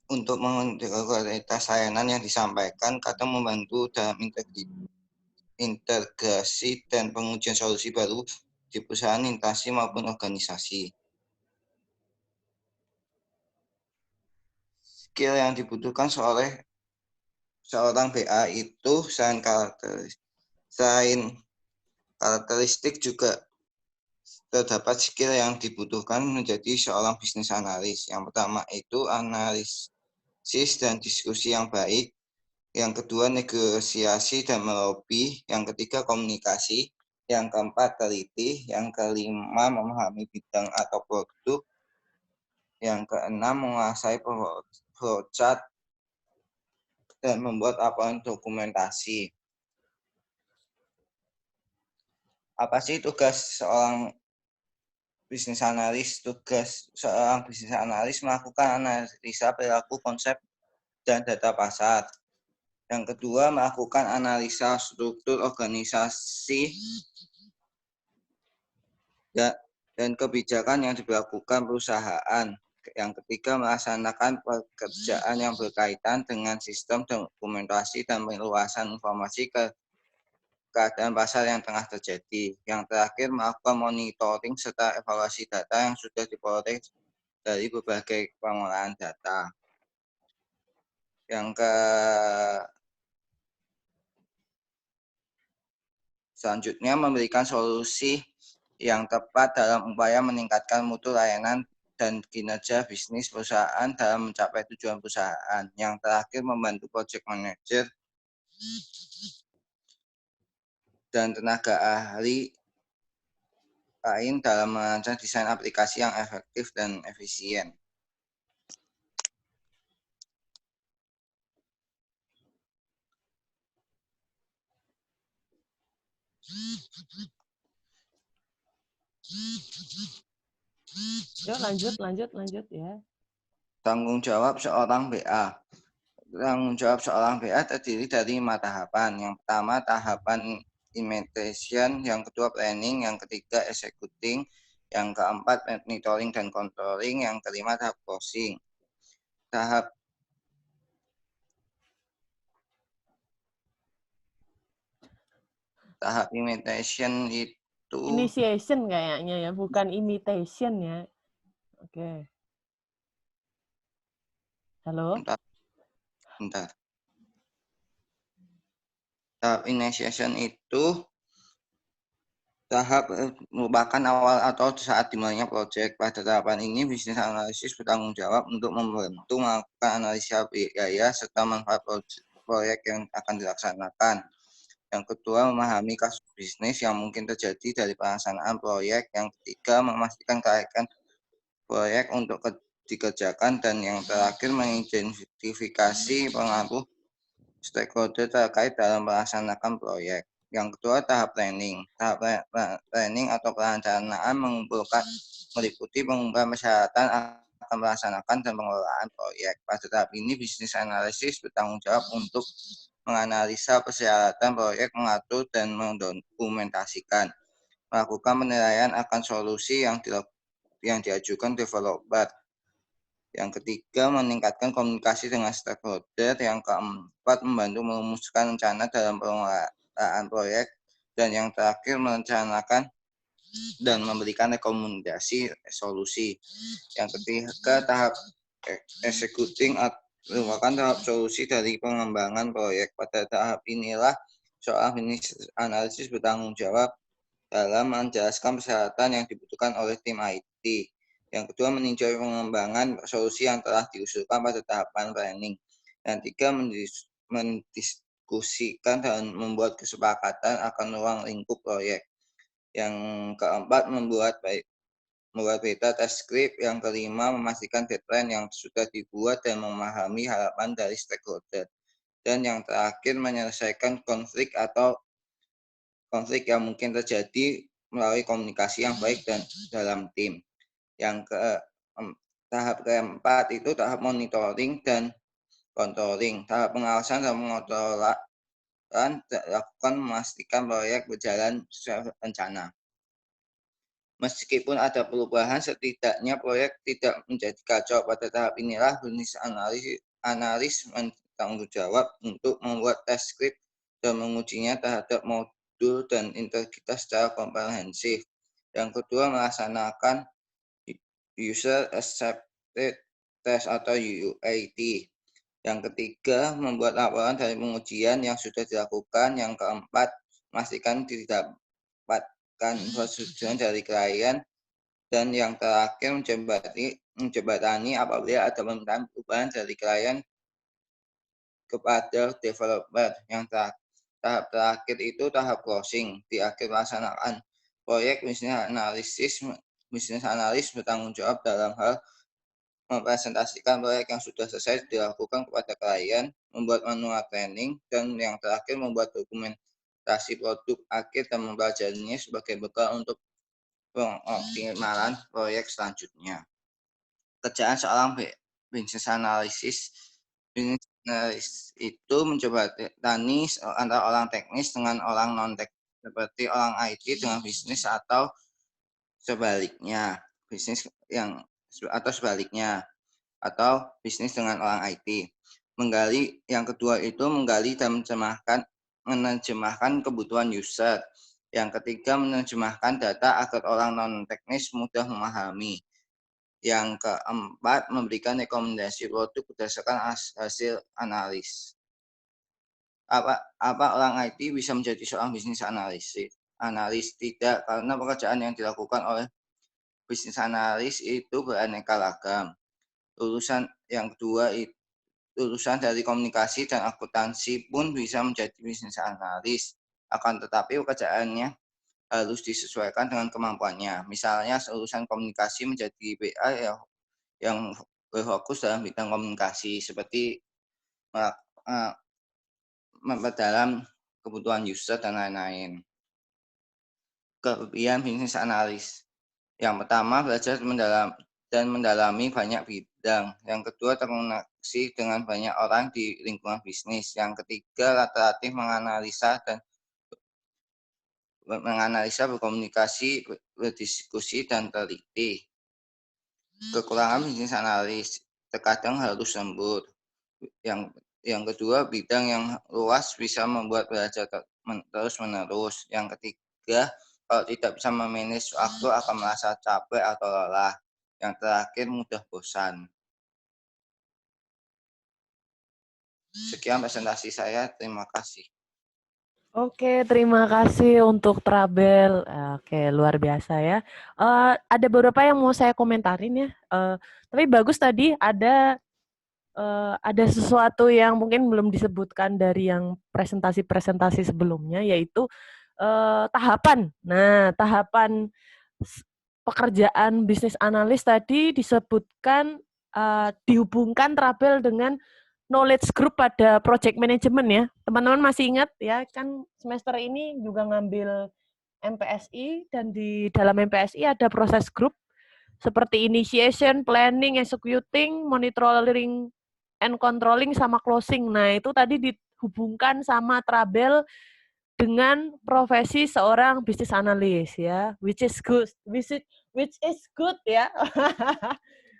Untuk meningkatkan kualitas layanan yang disampaikan, kadang membantu dalam integrasi dan pengujian solusi baru di perusahaan, instansi, maupun organisasi. Skill yang dibutuhkan oleh seorang BA itu selain karakteristik juga terdapat skill yang dibutuhkan menjadi seorang bisnis analis. Yang pertama itu analisis dan diskusi yang baik. Yang kedua, negosiasi dan melobi. Yang ketiga, komunikasi. Yang keempat, teliti. Yang kelima, memahami bidang atau produk. Yang keenam, menguasai flowchart dan membuat laporan dokumentasi. Apa sih tugas seorang bisnis analis? Tugas seorang bisnis analis melakukan analisa perilaku, konsep, dan data pasar. Yang kedua, melakukan analisa struktur organisasi dan kebijakan yang diberlakukan perusahaan. Yang ketiga, melaksanakan pekerjaan yang berkaitan dengan sistem dokumentasi dan pengeluasan informasi ke keadaan pasar yang tengah terjadi. Yang terakhir, melakukan monitoring serta evaluasi data yang sudah diperoleh dari berbagai pengolahan data. Selanjutnya, memberikan solusi yang tepat dalam upaya meningkatkan mutu layanan dan kinerja bisnis perusahaan dalam mencapai tujuan perusahaan. Yang terakhir, membantu project manager dan tenaga ahli lain dalam merancang desain aplikasi yang efektif dan efisien. Yuk lanjut ya. Tanggung jawab seorang BA. Tanggung jawab seorang BA terdiri dari 5 tahapan. Yang pertama, tahapan implementation, yang kedua planning, yang ketiga executing, yang keempat monitoring dan controlling, yang kelima tahap closing. Tahap implementation itu Initiation kayaknya ya, bukan imitation ya. Oke. Halo? Bentar. Tahap initiation itu tahap merupakan awal atau saat dimulainya proyek. Pada tahapan ini, bisnis analisis bertanggung jawab untuk membantu melakukan analisa biaya serta manfaat proyek yang akan dilaksanakan. Yang kedua, memahami kasus bisnis yang mungkin terjadi dari pelaksanaan proyek. Yang ketiga, memastikan kelayakan proyek untuk dikerjakan. Dan yang terakhir, mengidentifikasi pengaruh stakeholder terkait dalam melaksanakan proyek. Yang kedua, tahap planning. Tahap planning atau perencanaan meliputi pengumpulan persyaratan akan melaksanakan dan pengelolaan proyek. Pada tahap ini, bisnis analisis bertanggung jawab untuk menganalisa persyaratan proyek, mengatur dan mendokumentasikan, melakukan penilaian akan solusi yang diajukan developer. Yang ketiga, meningkatkan komunikasi dengan stakeholder. Yang keempat, membantu merumuskan rencana dalam pengelolaan proyek. Dan yang terakhir, merencanakan dan memberikan rekomendasi solusi. Yang ketiga, tahap executing merupakan tahap solusi dari pengembangan proyek. Pada tahap inilah seorang bisnis analisis bertanggung jawab dalam menjelaskan persyaratan yang dibutuhkan oleh tim IT. Yang kedua, meninjau pengembangan solusi yang telah diusulkan pada tahapan planning. Yang tiga, mendiskusikan dan membuat kesepakatan akan ruang lingkup proyek. Yang keempat, membuat beta test script. Yang kelima, memastikan deadline yang sudah dibuat dan memahami harapan dari stakeholder. Dan yang terakhir, menyelesaikan konflik yang mungkin terjadi melalui komunikasi yang baik dan dalam tim. Tahap keempat itu tahap monitoring dan controlling. Tahap pengawasan dan pengontrolan dilakukan memastikan proyek berjalan sesuai rencana. Meskipun ada perubahan, setidaknya proyek tidak menjadi kacau. Pada tahap inilah bisnis analis bertanggung jawab untuk membuat test script dan mengujinya terhadap modul dan integritas secara komprehensif. Yang kedua, melaksanakan User Accepted Test atau UAT. Yang ketiga, membuat laporan dari pengujian yang sudah dilakukan. Yang keempat, memastikan didapatkan persetujuan dari klien. Dan yang terakhir, menjembatani apabila ada permintaan perubahan dari klien kepada developer. Yang tahap terakhir itu tahap closing. Di akhir pelaksanaan proyek, bisnis analis bertanggung jawab dalam hal mempresentasikan proyek yang sudah selesai dilakukan kepada klien, membuat manual training, dan yang terakhir membuat dokumentasi produk akhir dan mempelajarinya sebagai bekal untuk pengoptimalan proyek selanjutnya. Kerjaan seorang bisnis analis itu menjembatani antara orang teknis dengan orang non-teknis, seperti orang IT dengan bisnis atau sebaliknya, atau bisnis dengan orang IT. Yang kedua itu menggali dan menerjemahkan kebutuhan user. Yang ketiga, menerjemahkan data agar orang non-teknis mudah memahami. Yang keempat, memberikan rekomendasi produk berdasarkan hasil analis. Apa orang IT bisa menjadi seorang bisnis analis? Tidak, karena pekerjaan yang dilakukan oleh bisnis analis itu beraneka ragam. Lulusan yang kedua, lulusan dari komunikasi dan akuntansi pun bisa menjadi bisnis analis. Akan tetapi pekerjaannya harus disesuaikan dengan kemampuannya. Misalnya lulusan komunikasi menjadi BA yang berfokus dalam bidang komunikasi, seperti memperdalam kebutuhan user dan lain-lain. Kelebihan bisnis analis. Yang pertama, belajar dan mendalami banyak bidang. Yang kedua, terkoneksi dengan banyak orang di lingkungan bisnis. Yang ketiga, relatif menganalisa, berkomunikasi, berdiskusi, dan teliti. Kekurangan bisnis analis, terkadang harus lembur. Yang kedua, bidang yang luas bisa membuat belajar terus-menerus. Yang ketiga, kalau tidak bisa memanage waktu akan merasa capek atau lelah. Yang terakhir, mudah bosan. Sekian presentasi saya, terima kasih. Oke, terima kasih untuk Trabel. Oke, luar biasa ya. Ada beberapa yang mau saya komentarin ya. Tapi bagus tadi ada sesuatu yang mungkin belum disebutkan dari yang presentasi-presentasi sebelumnya, yaitu tahapan. Nah, tahapan pekerjaan bisnis analis tadi disebutkan dihubungkan Trabel dengan knowledge group pada project management ya. Teman-teman masih ingat ya, kan semester ini juga ngambil MPSI, dan di dalam MPSI ada proses group seperti initiation, planning, executing, monitoring, and controlling, sama closing. Nah, itu tadi dihubungkan sama Trabel dengan profesi seorang bisnis analis ya, which is good ya.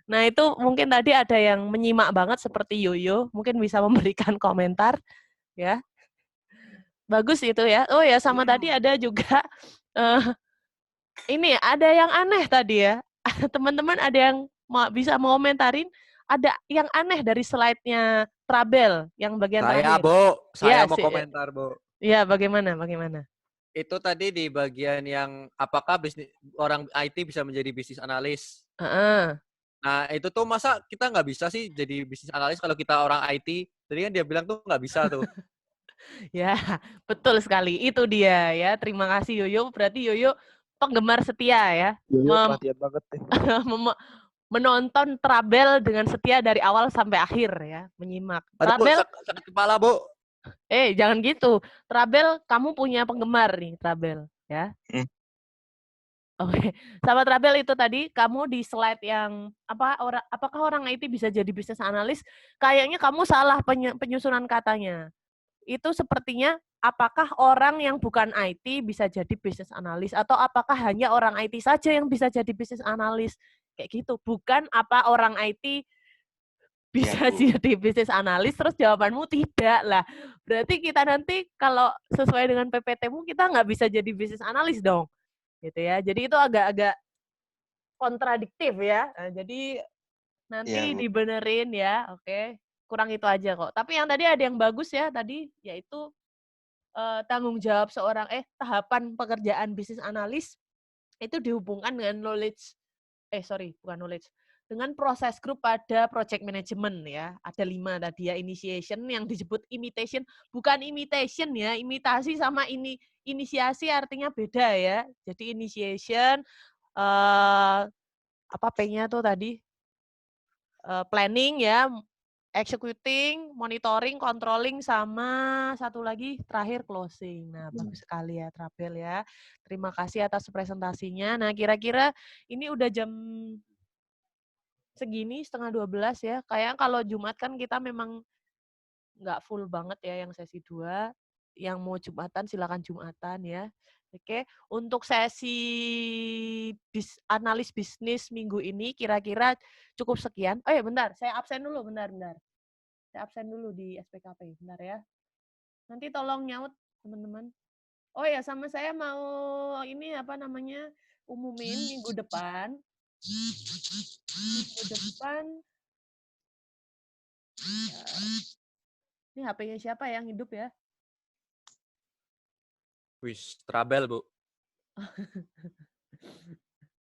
Nah, itu mungkin tadi ada yang menyimak banget seperti Yoyo, mungkin bisa memberikan komentar ya. Bagus itu ya. Oh ya, sama tadi ada juga ini ada yang aneh tadi ya. Teman-teman ada yang bisa menkomentarin, ada yang aneh dari slide-nya Trabel yang bagian terakhir. Saya mau komentar, Bu. Iya, bagaimana? Itu tadi di bagian yang apakah orang IT bisa menjadi bisnis analis. Nah, itu tuh masa kita nggak bisa sih jadi bisnis analis kalau kita orang IT? Tadi kan dia bilang tuh nggak bisa tuh. Ya, betul sekali. Itu dia ya. Terima kasih Yoyo. Berarti Yoyo penggemar setia ya. Yoyo perhatian banget nih. Menonton Trabel dengan setia dari awal sampai akhir ya. Menyimak. Trabel, sakit kepala, Bu. Jangan gitu. Trabel, kamu punya penggemar nih, Trabel ya. Oke, sama Trabel itu tadi kamu di slide yang apakah orang IT bisa jadi bisnis analis? Kayaknya kamu salah penyusunan katanya. Itu sepertinya apakah orang yang bukan IT bisa jadi bisnis analis, atau apakah hanya orang IT saja yang bisa jadi bisnis analis? Kayak gitu. Bukan apa orang IT bisa jadi bisnis analis, terus jawabanmu tidak lah. Berarti kita nanti kalau sesuai dengan PPT-mu kita nggak bisa jadi bisnis analis dong. gitu ya. Jadi itu agak-agak kontradiktif ya. Jadi nanti Iya, Bu. dibenerin ya, oke. Kurang itu aja kok. Tapi yang tadi ada yang bagus ya tadi, yaitu tanggung jawab seorang tahapan pekerjaan bisnis analis itu dihubungkan dengan dengan proses grup pada project management ya. Ada 5 tadi ya, initiation yang disebut imitation, bukan imitation ya, imitasi sama inisiasi artinya beda ya. Jadi initiation apa P-nya tuh tadi? Planning ya, executing, monitoring, controlling, sama satu lagi terakhir closing. Nah, bagus sekali ya Trabel ya. Terima kasih atas presentasinya. Nah, kira-kira ini udah jam segini, 11:30 ya. Kayak kalau Jumat kan kita memang nggak full banget ya yang sesi 2. Yang mau Jumatan silakan Jumatan ya. Oke, untuk sesi analis bisnis minggu ini kira-kira cukup sekian. Oh ya bentar, saya absen dulu, bentar. Saya absen dulu di SPKP, bentar ya. Nanti tolong nyaut teman-teman. Oh ya, sama saya mau ini umumin minggu depan. Ini HP-nya siapa yang hidup ya? Wis, Trabel, Bu.